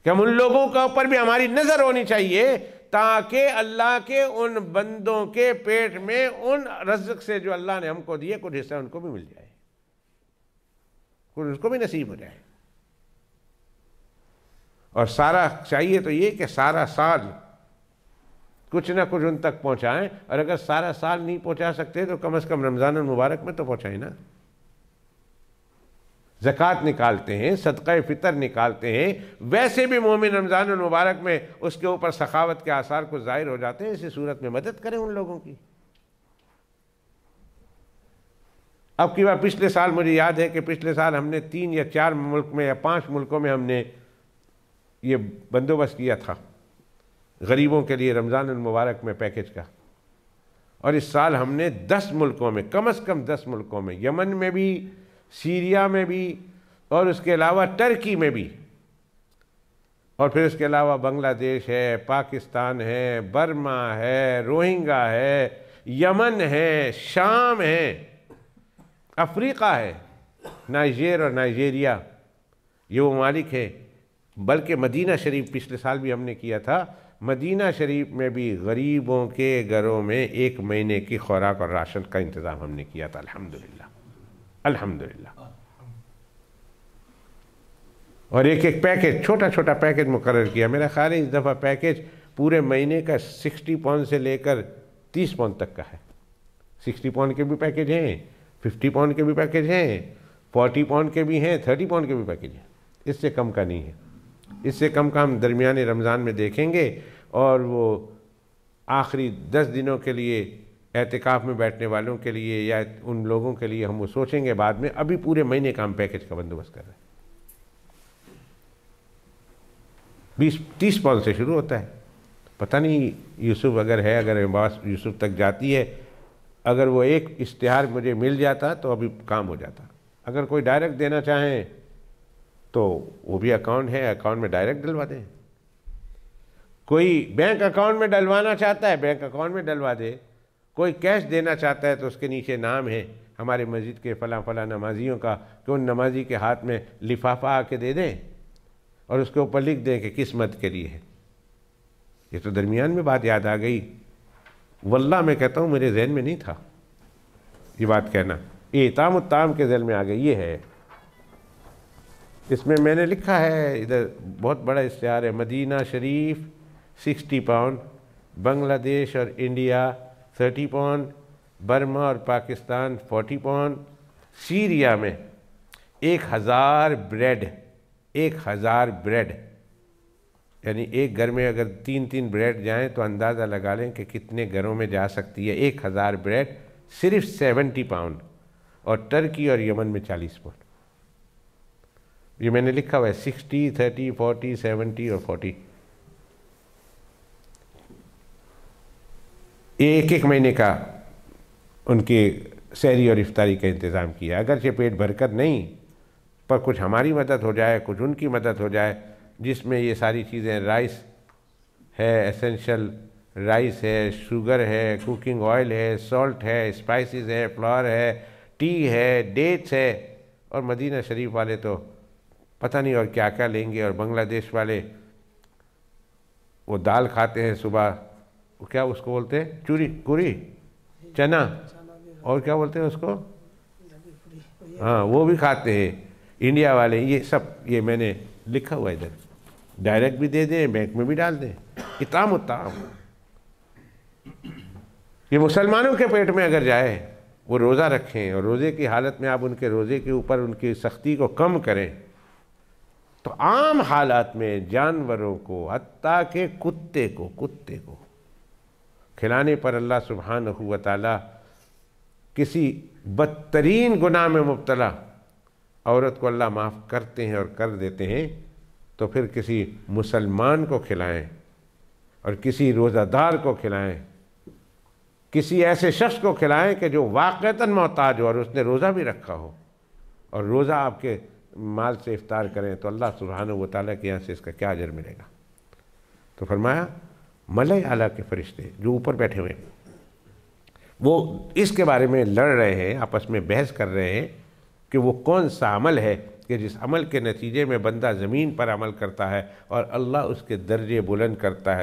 کہ ہم ان لوگوں کے اوپر بھی ہماری نظر ہونی چاہیے تاکہ اللہ کے ان بندوں کے پیٹ میں ان رزق سے جو اللہ نے ہم کو دیے کچھ حصہ ان کو بھی مل جائے، کچھ اس کو بھی نصیب ہو جائے۔ اور سارا چاہیے تو یہ کہ سارا سال کچھ نہ کچھ ان تک پہنچائیں، اور اگر سارا سال نہیں پہنچا سکتے تو کم از کم رمضان المبارک میں تو پہنچائیں نا۔ زکوٰۃ نکالتے ہیں، صدقہ فطر نکالتے ہیں، ویسے بھی مومن رمضان المبارک میں اس کے اوپر سخاوت کے آثار کو ظاہر ہو جاتے ہیں، اسی صورت میں مدد کریں ان لوگوں کی۔ اب کی بار پچھلے سال مجھے یاد ہے کہ پچھلے سال ہم نے 3 یا 4 ملک میں یا 5 ملکوں میں ہم نے یہ بندوبست کیا تھا غریبوں کے لیے رمضان المبارک میں پیکج کا، اور اس سال ہم نے 10 ملکوں میں، کم از کم 10 ملکوں میں، یمن میں بھی، سیریا میں بھی، اور اس کے علاوہ ٹرکی میں بھی، اور پھر اس کے علاوہ بنگلہ دیش ہے، پاکستان ہے، برما ہے، روہنگا ہے، یمن ہے، شام ہے، افریقہ ہے، نائجیر اور نائجیریا، یہ وہ ممالک ہے، بلکہ مدینہ شریف پچھلے سال بھی ہم نے کیا تھا، مدینہ شریف میں بھی غریبوں کے گھروں میں 1 مہینے کی خوراک اور راشن کا انتظام ہم نے کیا تھا، الحمدللہ الحمدللہ۔ اور ایک ایک پیکج، چھوٹا چھوٹا پیکج مقرر کیا، میرا خیال ہے اس دفعہ پیکج پورے مہینے کا 60 پاؤنڈ سے لے کر 30 پاؤنڈ تک کا ہے۔ 60 پاؤنڈ کے بھی پیکج ہیں، 50 پاؤنڈ کے بھی پیکج ہیں، 40 پاؤنڈ کے بھی ہیں، 30 پاؤنڈ کے بھی پیکج ہیں، اس سے کم کا نہیں ہے۔ اس سے کم کا ہم درمیانے رمضان میں دیکھیں گے، اور وہ آخری 10 دنوں کے لیے اعتکاف میں بیٹھنے والوں کے لیے یا ان لوگوں کے لیے ہم وہ سوچیں گے بعد میں، ابھی پورے مہینے کا ہم پیکج کا بندوبست کر رہے ہیں۔ 20-30 پاؤنڈ سے شروع ہوتا ہے، پتہ نہیں یوسف اگر ہے، اگر بات یوسف تک جاتی ہے، اگر وہ ایک اشتہار مجھے مل جاتا تو ابھی کام ہو جاتا. اگر کوئی ڈائریکٹ دینا چاہیں تو وہ بھی اکاؤنٹ ہے، اکاؤنٹ میں ڈائریکٹ ڈلوا دیں. کوئی بینک اکاؤنٹ میں ڈلوانا چاہتا ہے بینک اکاؤنٹ میں ڈلوا دے. کوئی کیش دینا چاہتا ہے تو اس کے نیچے نام ہے ہمارے مسجد کے فلاں فلاں نمازیوں کا، کہ ان نمازی کے ہاتھ میں لفافہ آ کے دے دیں اور اس کے اوپر لکھ دیں کہ کس مد کے لیے ہے. یہ تو درمیان میں بات یاد آ گئی، واللہ میں کہتا ہوں میرے ذہن میں نہیں تھا یہ بات کہنا. یہ اطعام الطعام کے ذہن میں آ گئی. یہ ہے، اس میں نے لکھا ہے، ادھر بہت بڑا اشتہار ہے، مدینہ شریف 60 پاؤنڈ، بنگلہ دیش اور انڈیا 30 پاؤنڈ، برما اور پاکستان 40 پاؤنڈ، سیریا میں 1000 بریڈ، 1000 بریڈ، یعنی ایک گھر میں اگر 3 بریڈ جائیں تو اندازہ لگا لیں کہ کتنے گھروں میں جا سکتی ہے. 1000 بریڈ صرف 70 پاؤنڈ، اور ٹرکی اور یمن میں 40 پاؤنڈ. یہ میں نے لکھا ہوا ہے 60 30 40 70 اور 40. ایک مہینے کا ان کی سحری اور افطاری کا انتظام کیا، اگرچہ پیٹ بھر کر نہیں، پر کچھ ہماری مدد ہو جائے، کچھ ان کی مدد ہو جائے، جس میں یہ ساری چیزیں، رائس ہے، ایسنشل رائس ہے، شوگر ہے، کوکنگ آئل ہے، سالٹ ہے، اسپائسز ہے، فلاور ہے، ٹی ہے، ڈیٹس ہے. اور مدینہ شریف والے تو پتہ نہیں اور کیا کیا لیں گے. اور بنگلہ دیش والے وہ دال کھاتے ہیں صبح، وہ کیا اس کو بولتے ہیں، کوری چنا، اور کیا بولتے ہیں اس کو، ہاں وہ بھی کھاتے ہیں انڈیا والے. یہ سب یہ میں نے لکھا ہوا ادھر، ڈائریکٹ بھی دے دیں، بینک میں بھی ڈال دیں. اطعام الطعام یہ مسلمانوں کے پیٹ میں اگر جائے، وہ روزہ رکھیں اور روزے کی حالت میں آپ ان کے روزے کے اوپر ان کی سختی کو کم کریں، تو عام حالات میں جانوروں کو، حتیٰ کہ کتے کو کھلانے پر اللہ سبحانہ و تعالی کسی بدترین گناہ میں مبتلا عورت کو اللہ معاف کرتے ہیں اور کر دیتے ہیں. تو پھر کسی مسلمان کو کھلائیں، اور کسی روزہ دار کو کھلائیں، کسی ایسے شخص کو کھلائیں کہ جو واقعتاً محتاج ہو اور اس نے روزہ بھی رکھا ہو، اور روزہ آپ کے مال سے افطار کریں، تو اللہ سبحانہ و تعالیٰ کے یہاں سے اس کا کیا اجر ملے گا. تو فرمایا ملائے اعلیٰ کے فرشتے جو اوپر بیٹھے ہوئے ہیں، وہ اس کے بارے میں لڑ رہے ہیں، آپس میں بحث کر رہے ہیں کہ وہ کون سا عمل ہے کہ جس عمل کے نتیجے میں بندہ زمین پر عمل کرتا ہے اور اللہ اس کے درجے بلند کرتا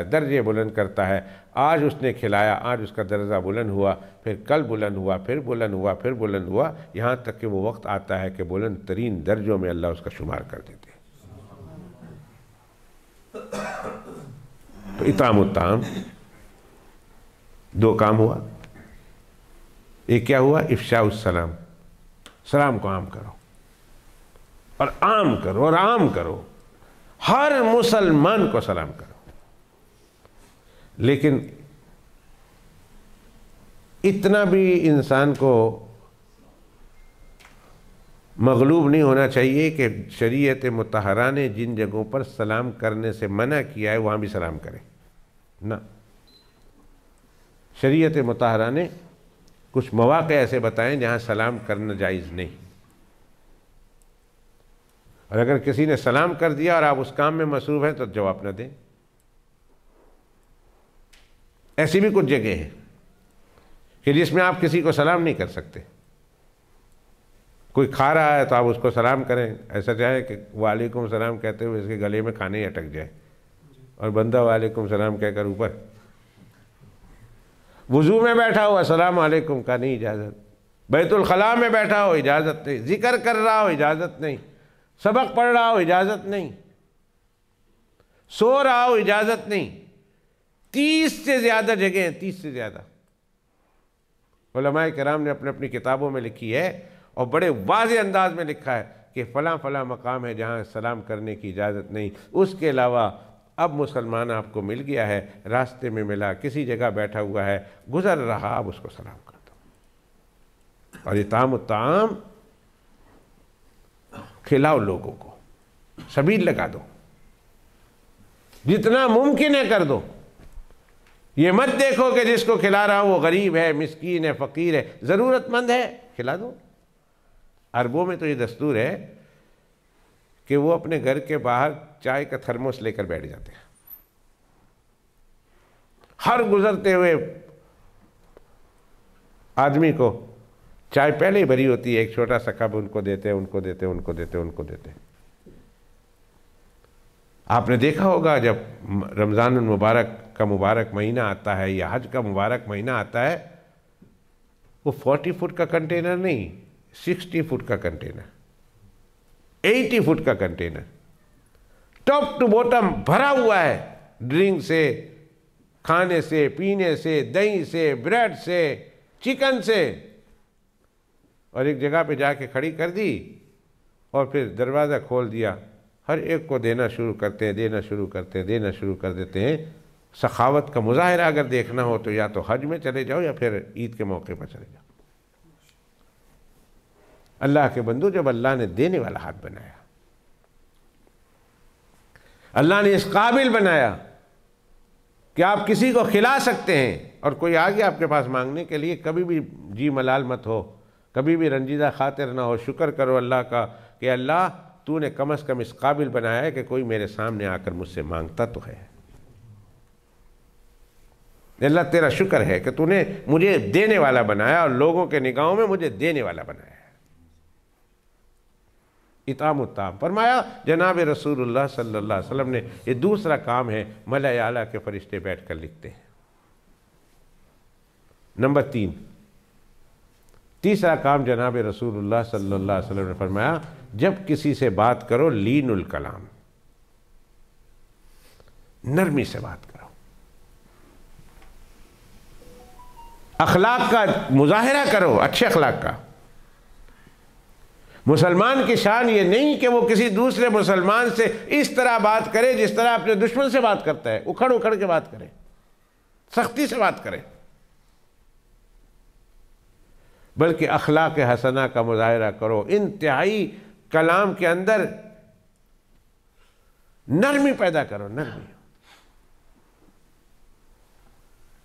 ہے. آج اس نے کھلایا، آج اس کا درجہ بلند ہوا، پھر کل بلند ہوا، پھر بلند ہوا، پھر بلند ہوا، یہاں تک کہ وہ وقت آتا ہے کہ بلند ترین درجوں میں اللہ اس کا شمار کر دیتے ہیں. تو اطعام الطعام 2 کام ہوا. ایک کیا ہوا؟ افشاء السلام، سلام کو عام کرو، اور عام کرو، اور عام کرو، ہر مسلمان کو سلام کرو. لیکن اتنا بھی انسان کو مغلوب نہیں ہونا چاہیے کہ شریعت مطہرہ نے جن جگہوں پر سلام کرنے سے منع کیا ہے وہاں بھی سلام کریں. نہ، شریعت مطہرہ نے کچھ مواقع ایسے بتائیں جہاں سلام کرنا جائز نہیں. اور اگر کسی نے سلام کر دیا اور آپ اس کام میں مصروف ہیں تو جواب نہ دیں. ایسی بھی کچھ جگہ ہیں کہ جس میں آپ کسی کو سلام نہیں کر سکتے. کوئی کھا رہا ہے تو آپ اس کو سلام کریں، ایسا چاہے کہ وعلیکم السلام کہتے ہوئے اس کے گلے میں کھانے ہی اٹک جائے، اور بندہ وعلیکم السلام کہہ کر اوپر. وضو میں بیٹھا ہو السلام علیکم کا نہیں اجازت، بیت الخلاء میں بیٹھا ہو اجازت نہیں، ذکر کر رہا ہو اجازت نہیں، سبق پڑھ رہا ہو اجازت نہیں، سو رہا ہو اجازت نہیں. 30 سے زیادہ جگہیں ہیں، 30 سے زیادہ علماء کرام نے اپنی کتابوں میں لکھی ہے، اور بڑے واضح انداز میں لکھا ہے کہ فلاں فلاں مقام ہے جہاں سلام کرنے کی اجازت نہیں. اس کے علاوہ اب مسلمان آپ کو مل گیا ہے، راستے میں ملا، کسی جگہ بیٹھا ہوا ہے، گزر رہا، اب اس کو سلام کر دو. اور اطعام الطعام کھلاؤ، لوگوں کو سبیل لگا دو، جتنا ممکن ہے کر دو. یہ مت دیکھو کہ جس کو کھلا رہا ہوں وہ غریب ہے، مسکین ہے، فقیر ہے، ضرورت مند ہے، کھلا دو۔ عربوں میں تو یہ دستور ہے کہ وہ اپنے گھر کے باہر چائے کا تھرموس لے کر بیٹھ جاتے ہیں، ہر گزرتے ہوئے آدمی کو چائے پہلے ہی بھری ہوتی ہے، ایک چھوٹا سا کپ ان کو دیتے، ان کو دیتے، ان کو دیتے، ان کو دیتے۔ آپ نے دیکھا ہوگا جب رمضان المبارک کا مبارک مہینہ آتا ہے یا حج کا مبارک مہینہ آتا ہے، وہ 40 فٹ کا کنٹینر نہیں، 60 فٹ کا کنٹینر، 80 فٹ کا کنٹینر، ٹاپ ٹو باٹم بھرا ہوا ہے، ڈرنک سے، کھانے سے، پینے سے، دہی سے، بریڈ سے، چکن سے، اور ایک جگہ پہ جا کے کھڑی کر دی اور پھر دروازہ کھول دیا، ہر ایک کو دینا شروع کرتے ہیں، دینا شروع کرتے ہیں، دینا شروع کر دیتے ہیں۔ سخاوت کا مظاہرہ اگر دیکھنا ہو تو یا تو حج میں چلے جاؤ یا پھر عید کے موقع پر چلے جاؤ۔ اللہ کے بندو، جب اللہ نے دینے والا ہاتھ بنایا، اللہ نے اس قابل بنایا کہ آپ کسی کو کھلا سکتے ہیں، اور کوئی آ گیا آپ کے پاس مانگنے کے لیے، کبھی بھی جی ملال مت ہو، کبھی بھی رنجیدہ خاطر نہ ہو، شکر کرو اللہ کا کہ اللہ تو نے کم از کم اس قابل بنایا ہے کہ کوئی میرے سامنے آ کر مجھ سے مانگتا تو ہے۔ اللہ تیرا شکر ہے کہ تو نے مجھے دینے والا بنایا اور لوگوں کے نگاہوں میں مجھے دینے والا بنایا ہے۔ اطعام الطعام فرمایا جناب رسول اللہ صلی اللہ علیہ وسلم نے، یہ دوسرا کام ہے، ملائے اعلیٰ کے فرشتے بیٹھ کر لکھتے ہیں۔ نمبر 3، تیسرا کام جناب رسول اللہ صلی اللہ علیہ وسلم نے فرمایا، جب کسی سے بات کرو لین الکلام، نرمی سے بات کرو، اخلاق کا مظاہرہ کرو، اچھے اخلاق کا۔ مسلمان کی شان یہ نہیں کہ وہ کسی دوسرے مسلمان سے اس طرح بات کرے جس طرح اپنے دشمن سے بات کرتا ہے، اکھڑ اکھڑ کے بات کرے، سختی سے بات کرے، بلکہ اخلاق حسنہ کا مظاہرہ کرو، انتہائی کلام کے اندر نرمی پیدا کرو، نرمی،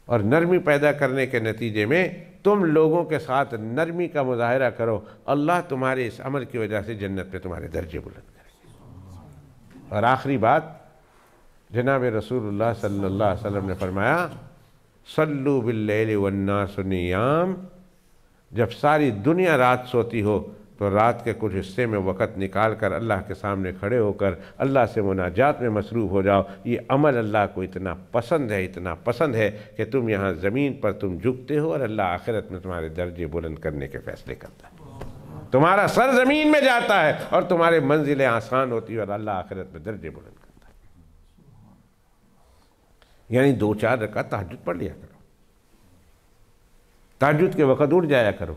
اور نرمی پیدا کرنے کے نتیجے میں تم لوگوں کے ساتھ نرمی کا مظاہرہ کرو، اللہ تمہارے اس عمل کی وجہ سے جنت میں تمہارے درجے بلند کریں گے۔ اور آخری بات، جناب رسول اللہ صلی اللہ علیہ وسلم نے فرمایا، صلو باللیل والناس نیام، جب ساری دنیا رات سوتی ہو تو رات کے کچھ حصے میں وقت نکال کر اللہ کے سامنے کھڑے ہو کر اللہ سے مناجات میں مصروف ہو جاؤ۔ یہ عمل اللہ کو اتنا پسند ہے، اتنا پسند ہے کہ تم یہاں زمین پر تم جھکتے ہو اور اللہ آخرت میں تمہارے درجے بلند کرنے کے فیصلے کرتا ہے۔ تمہارا سر زمین میں جاتا ہے اور تمہارے منزلیں آسان ہوتی ہیں اور اللہ آخرت میں درجے بلند کرتا ہے۔ یعنی 2-4 رکعت تہجد پڑھ لیا کرو، تہجد کے وقت اٹھ جایا کرو،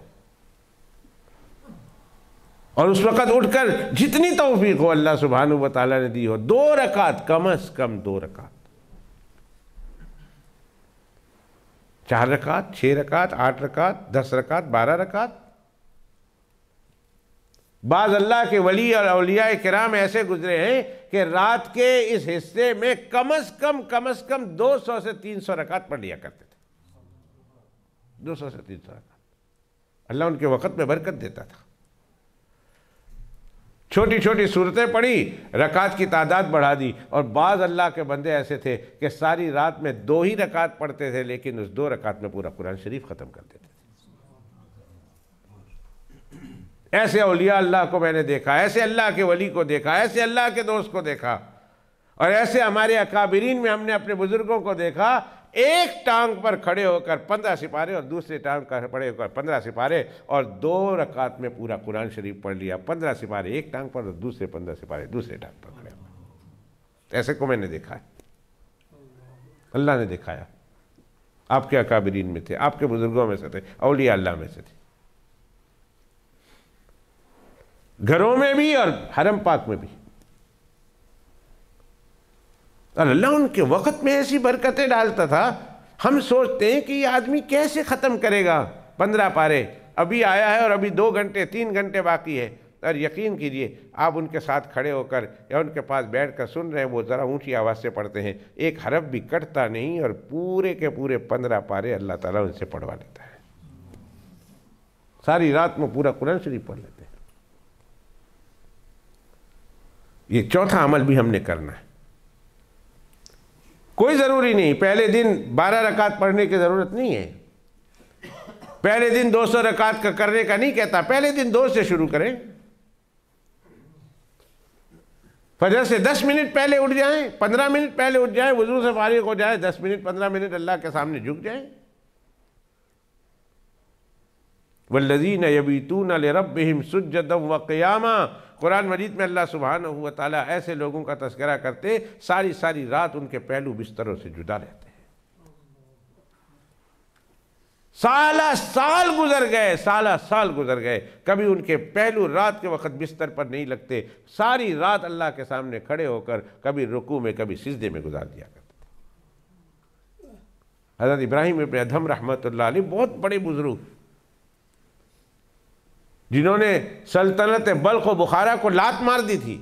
اور اس وقت اٹھ کر جتنی توفیق ہو اللہ سبحانہ و تعالیٰ نے دی ہو، 2 رکعت، کم از کم 2 رکعت، 4 رکعت، 6 رکعت، 8 رکعت، 10 رکعت، 12 رکعت۔ بعض اللہ کے ولی اور اولیاء کرام ایسے گزرے ہیں کہ رات کے اس حصے میں کم از کم 200 سے 300 رکعت پڑھ لیا کرتے تھے، 200 سے 300 رکعت۔ اللہ ان کے وقت میں برکت دیتا تھا۔ چھوٹی چھوٹی صورتیں پڑھی، رکعت کی تعداد بڑھا دی، اور بعض اللہ کے بندے ایسے تھے کہ ساری رات میں 2 ہی رکعت پڑھتے تھے، لیکن اس 2 رکعت میں پورا قرآن شریف ختم کر دیتے تھے۔ ایسے اولیاء اللہ کو میں نے دیکھا، ایسے اللہ کے ولی کو دیکھا، ایسے اللہ کے دوست کو دیکھا، اور ایسے ہمارے اکابرین میں ہم نے اپنے بزرگوں کو دیکھا، ایک ٹانگ پر کھڑے ہو کر 15 سپارے اور دوسرے ٹانگ پر کھڑے ہو کر 15 سپارے، اور 2 رکعت میں پورا قرآن شریف پڑھ لیا۔ 15 سپارے ایک ٹانگ پر اور دوسرے 15 سپارے دوسرے ٹانگ پر کھڑے ہو کر۔ ایسے کو میں نے دیکھا ہے، اللہ نے دکھایا، آپ کے اکابرین میں تھے، آپ کے بزرگوں میں سے تھے، اولیاء اللہ میں سے تھے، گھروں میں بھی اور حرم پاک میں بھی۔ اور اللہ ان کے وقت میں ایسی برکتیں ڈالتا تھا، ہم سوچتے ہیں کہ یہ آدمی کیسے ختم کرے گا 15 پارے، ابھی آیا ہے اور ابھی 2 گھنٹے 3 گھنٹے باقی ہے، اور یقین کیجئے آپ ان کے ساتھ کھڑے ہو کر یا ان کے پاس بیٹھ کر سن رہے ہیں، وہ ذرا اونچی آواز سے پڑھتے ہیں، ایک حرف بھی کٹتا نہیں، اور پورے کے پورے 15 پارے اللہ تعالیٰ ان سے پڑھوا لیتا ہے۔ ساری رات میں پورا قرآن شریف پڑھ لیتے ہیں۔ یہ چوتھا عمل بھی ہم نے کرنا ہے۔ کوئی ضروری نہیں پہلے دن 12 رکعت پڑھنے کی ضرورت نہیں ہے، پہلے دن 200 رکعت کا کرنے کا نہیں کہتا، پہلے دن 2 سے شروع کریں۔ فجر سے 10 منٹ پہلے اٹھ جائیں، 15 منٹ پہلے اٹھ جائیں، وضو سے فارغ ہو جائیں، 10 منٹ 15 منٹ اللہ کے سامنے جھک جائیں۔ والذین یبیتون لربہم سجدا وقیاما، قرآن مجید میں اللہ سبحانہ و تعالیٰ ایسے لوگوں کا تذکرہ کرتے ساری ساری رات ان کے پہلو بستروں سے جدا رہتے ہیں۔ سالہ سال گزر گئے، کبھی ان کے پہلو رات کے وقت بستر پر نہیں لگتے، ساری رات اللہ کے سامنے کھڑے ہو کر کبھی رکوع میں کبھی سجدے میں گزار دیا کرتے تھے۔ حضرت ابراہیم ابن ادھم رحمۃ اللہ علیہ بہت بڑے بزرگ، جنہوں نے سلطنت بلخ و بخارا کو لات مار دی تھی،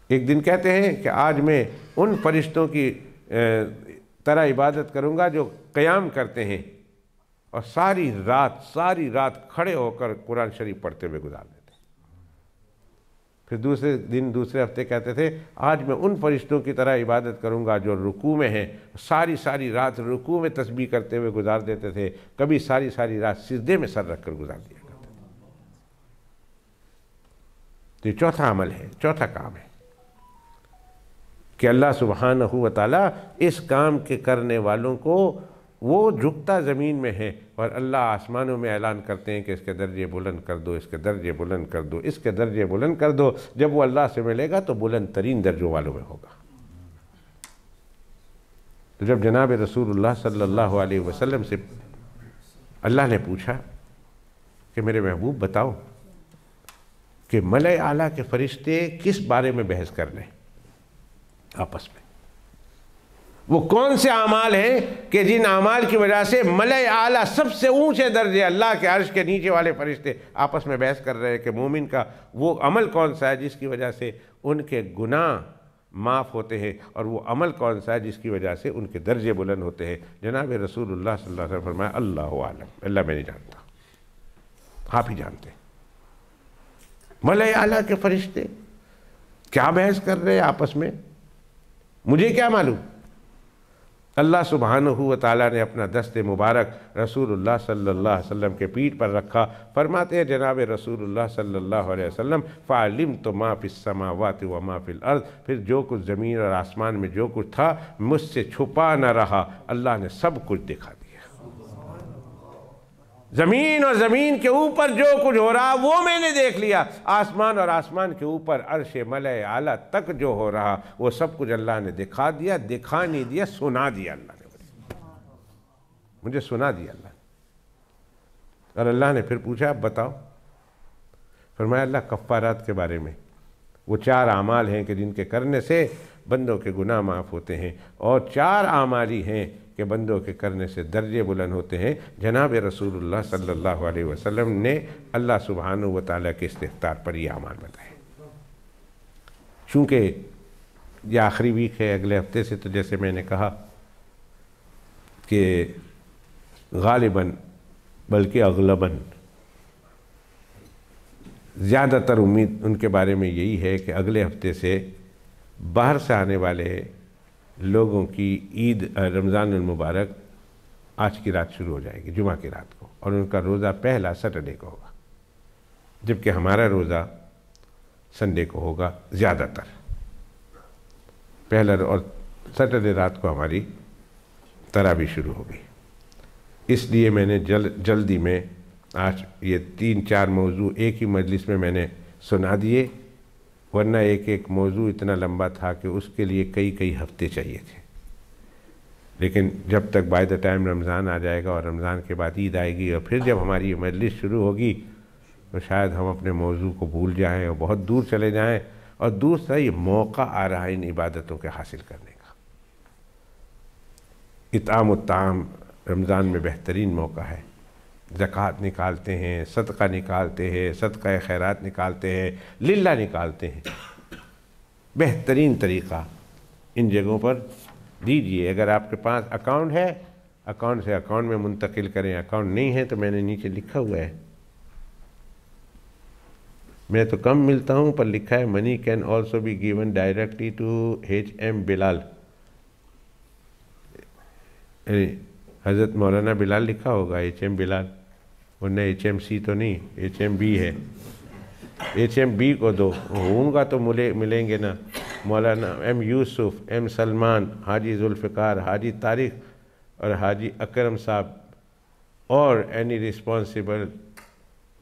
ایک دن کہتے ہیں کہ آج میں ان فرشتوں کی طرح عبادت کروں گا جو قیام کرتے ہیں اور ساری رات کھڑے ہو کر قرآن شریف پڑھتے ہوئے گزار دیتے ہیں۔ پھر دوسرے دن دوسرے ہفتے کہتے تھے آج میں ان فرشتوں کی طرح عبادت کروں گا جو رکوع میں ہیں، ساری رات رکوع میں تسبیح کرتے ہوئے گزار دیتے تھے، کبھی ساری رات سجدے میں سر رکھ کر گزار دیا کرتے تھے۔ تو یہ چوتھا عمل ہے، چوتھا کام ہے کہ اللہ سبحانہ و تعالیٰ اس کام کے کرنے والوں کو وہ جھکتا زمین میں ہے، اور اللہ آسمانوں میں اعلان کرتے ہیں کہ اس کے درجے بلند کر دو، اس کے درجے بلند کر دو، اس کے درجے بلند کر دو۔ جب وہ اللہ سے ملے گا تو بلند ترین درجوں والوں میں ہوگا۔ تو جب جناب رسول اللہ صلی اللہ علیہ وسلم سے اللہ نے پوچھا کہ میرے محبوب بتاؤ کہ ملائے اعلیٰ کے فرشتے کس بارے میں بحث کر رہے ہیں آپس میں، وہ کون سے اعمال ہیں کہ جن اعمال کی وجہ سے ملائے اعلیٰ سب سے اونچے درجے اللہ کے عرش کے نیچے والے فرشتے آپس میں بحث کر رہے ہیں کہ مومن کا وہ عمل کون سا ہے جس کی وجہ سے ان کے گناہ معاف ہوتے ہیں، اور وہ عمل کون سا ہے جس کی وجہ سے ان کے درجے بلند ہوتے ہیں۔ جناب رسول اللہ صلی اللہ علیہ وسلم فرمایا اللہ عالم، اللہ میں نہیں جانتا، آپ ہی جانتے ہیں۔ ملائے اعلیٰ کے فرشتے کیا بحث کر رہے ہیں آپس میں، مجھے کیا معلوم؟ اللہ سبحانہ و تعالیٰ نے اپنا دست مبارک رسول اللہ صلی اللہ علیہ وسلم کے پیٹھ پر رکھا، فرماتے ہیں جناب رسول اللہ صلی اللہ علیہ وسلم فَعَلِمْتُ مَا فِي السَّمَاوَاتِ وَمَا فِي الْأَرْضِ، پھر جو کچھ زمین اور آسمان میں جو کچھ تھا مجھ سے چھپا نہ رہا، اللہ نے سب کچھ دکھا دیا۔ زمین اور زمین کے اوپر جو کچھ ہو رہا وہ میں نے دیکھ لیا، آسمان اور آسمان کے اوپر عرش ملائے اعلیٰ تک جو ہو رہا وہ سب کچھ اللہ نے دکھا دیا، دکھا نہیں دیا، سنا دیا اللہ نے، مجھے سنا دیا اللہ نے۔ اور اللہ نے پھر پوچھا اب بتاؤ، فرمایا اللہ کفارات کے بارے میں، وہ 4 اعمال ہیں کہ جن کے کرنے سے بندوں کے گناہ معاف ہوتے ہیں، اور 4 اعمال ہی ہیں کہ بندوں کے کرنے سے درجے بلند ہوتے ہیں۔ جناب رسول اللہ صلی اللہ علیہ وسلم نے اللہ سبحانہ و تعالیٰ کے استفتار پر یہ اعمال بتائے۔ چونکہ یہ آخری ویک ہے، اگلے ہفتے سے تو جیسے میں نے کہا کہ غالباً بلکہ اغلباً زیادہ تر امید ان کے بارے میں یہی ہے کہ اگلے ہفتے سے باہر سے آنے والے لوگوں کی عید رمضان المبارک آج کی رات شروع ہو جائے گی، جمعہ کی رات کو، اور ان کا روزہ پہلا سیٹرڈے کو ہوگا، جبکہ ہمارا روزہ سنڈے کو ہوگا۔ زیادہ تر پہلا اور سیٹرڈے رات کو ہماری تراویح شروع ہوگی۔ اس لیے میں نے جلدی میں آج یہ 3-4 موضوع ایک ہی مجلس میں نے سنا دیے، ورنہ ایک موضوع اتنا لمبا تھا کہ اس کے لیے کئی ہفتے چاہیے تھے۔ لیکن جب تک بائی دا ٹائم رمضان آ جائے گا اور رمضان کے بعد عید آئے گی، اور پھر جب ہماری یہ مجلس شروع ہوگی تو شاید ہم اپنے موضوع کو بھول جائیں اور بہت دور چلے جائیں، اور دوسرا یہ موقع آ رہا ہے ان عبادتوں کے حاصل کرنے کا۔ اطعام الطعام رمضان میں بہترین موقع ہے، زکوٰۃ نکالتے ہیں، صدقہ نکالتے ہیں، صدقہ خیرات نکالتے ہیں، للہ نکالتے ہیں۔ بہترین طریقہ ان جگہوں پر دیجئے۔ اگر آپ کے پاس اکاؤنٹ ہے، اکاؤنٹ سے اکاؤنٹ میں منتقل کریں، اکاؤنٹ نہیں ہے تو میں نے نیچے لکھا ہوا ہے، میں تو کم ملتا ہوں پر لکھا ہے money can also be given directly to HM Bilal, حضرت مولانا بلال لکھا ہوگا، HM بلال، ورنہ HMC تو نہیں، HMB ہے، HMB کو دو، ان کا تو ملیں گے نا، مولانا M یوسف، M سلمان، حاجی ذوالفقار، حاجی طارق اور حاجی اکرم صاحب، اور any responsible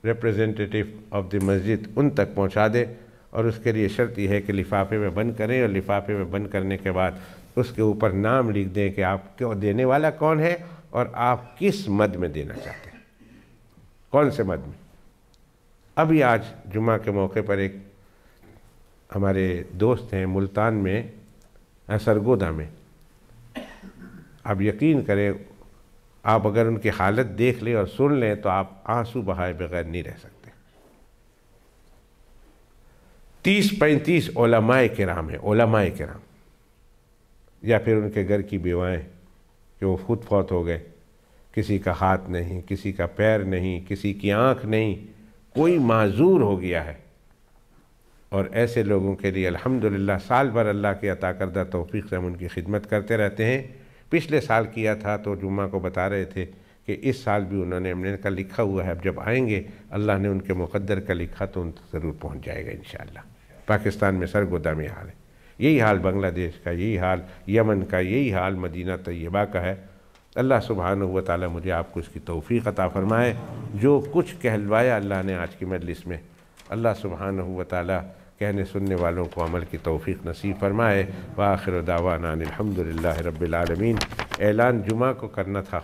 representative of the مسجد ان تک پہنچا دے، اور اس کے لیے شرط یہ ہے کہ لفافے میں بند کریں، اور لفافے میں بند کرنے کے بعد اس کے اوپر نام لکھ دیں کہ آپ کو دینے والا کون ہے اور آپ کس مد میں دینا چاہتے ہیں، کون سے مد میں۔ ابھی آج جمعہ کے موقع پر ایک ہمارے دوست ہیں ملتان میں، سرگودا میں، آپ یقین کریں، آپ اگر ان کی حالت دیکھ لیں اور سن لیں تو آپ آنسو بہائے بغیر نہیں رہ سکتے۔ 30-35 علماء کرام ہیں، علماء کرام، یا پھر ان کے گھر کی بیوائیں کہ وہ خود فوت ہو گئے، کسی کا ہاتھ نہیں، کسی کا پیر نہیں، کسی کی آنکھ نہیں، کوئی معذور ہو گیا ہے، اور ایسے لوگوں کے لیے الحمدللہ سال بھر اللہ کی عطا کردہ توفیق سے ہم ان کی خدمت کرتے رہتے ہیں۔ پچھلے سال کیا تھا تو جمعہ کو بتا رہے تھے کہ اس سال بھی انہوں نے، ہم نے کا لکھا ہوا ہے، اب جب آئیں گے اللہ نے ان کے مقدر کا لکھا تو ان تک ضرور پہنچ جائے گا انشاءاللہ۔ پاکستان میں سرگودا میں حال ہے، یہی حال بنگلہ دیش کا، یہی حال یمن کا، یہی حال مدینہ طیبہ کا ہے۔ اللہ سبحانہ و تعالی مجھے آپ کو اس کی توفیق عطا فرمائے۔ جو کچھ کہلوایا اللہ نے آج کی مجلس میں، اللہ سبحانہ و تعالی کہنے سننے والوں کو عمل کی توفیق نصیب فرمائے۔ وآخر دعوانا الحمدللہ رب العالمین۔ اعلان جمعہ کو کرنا تھا۔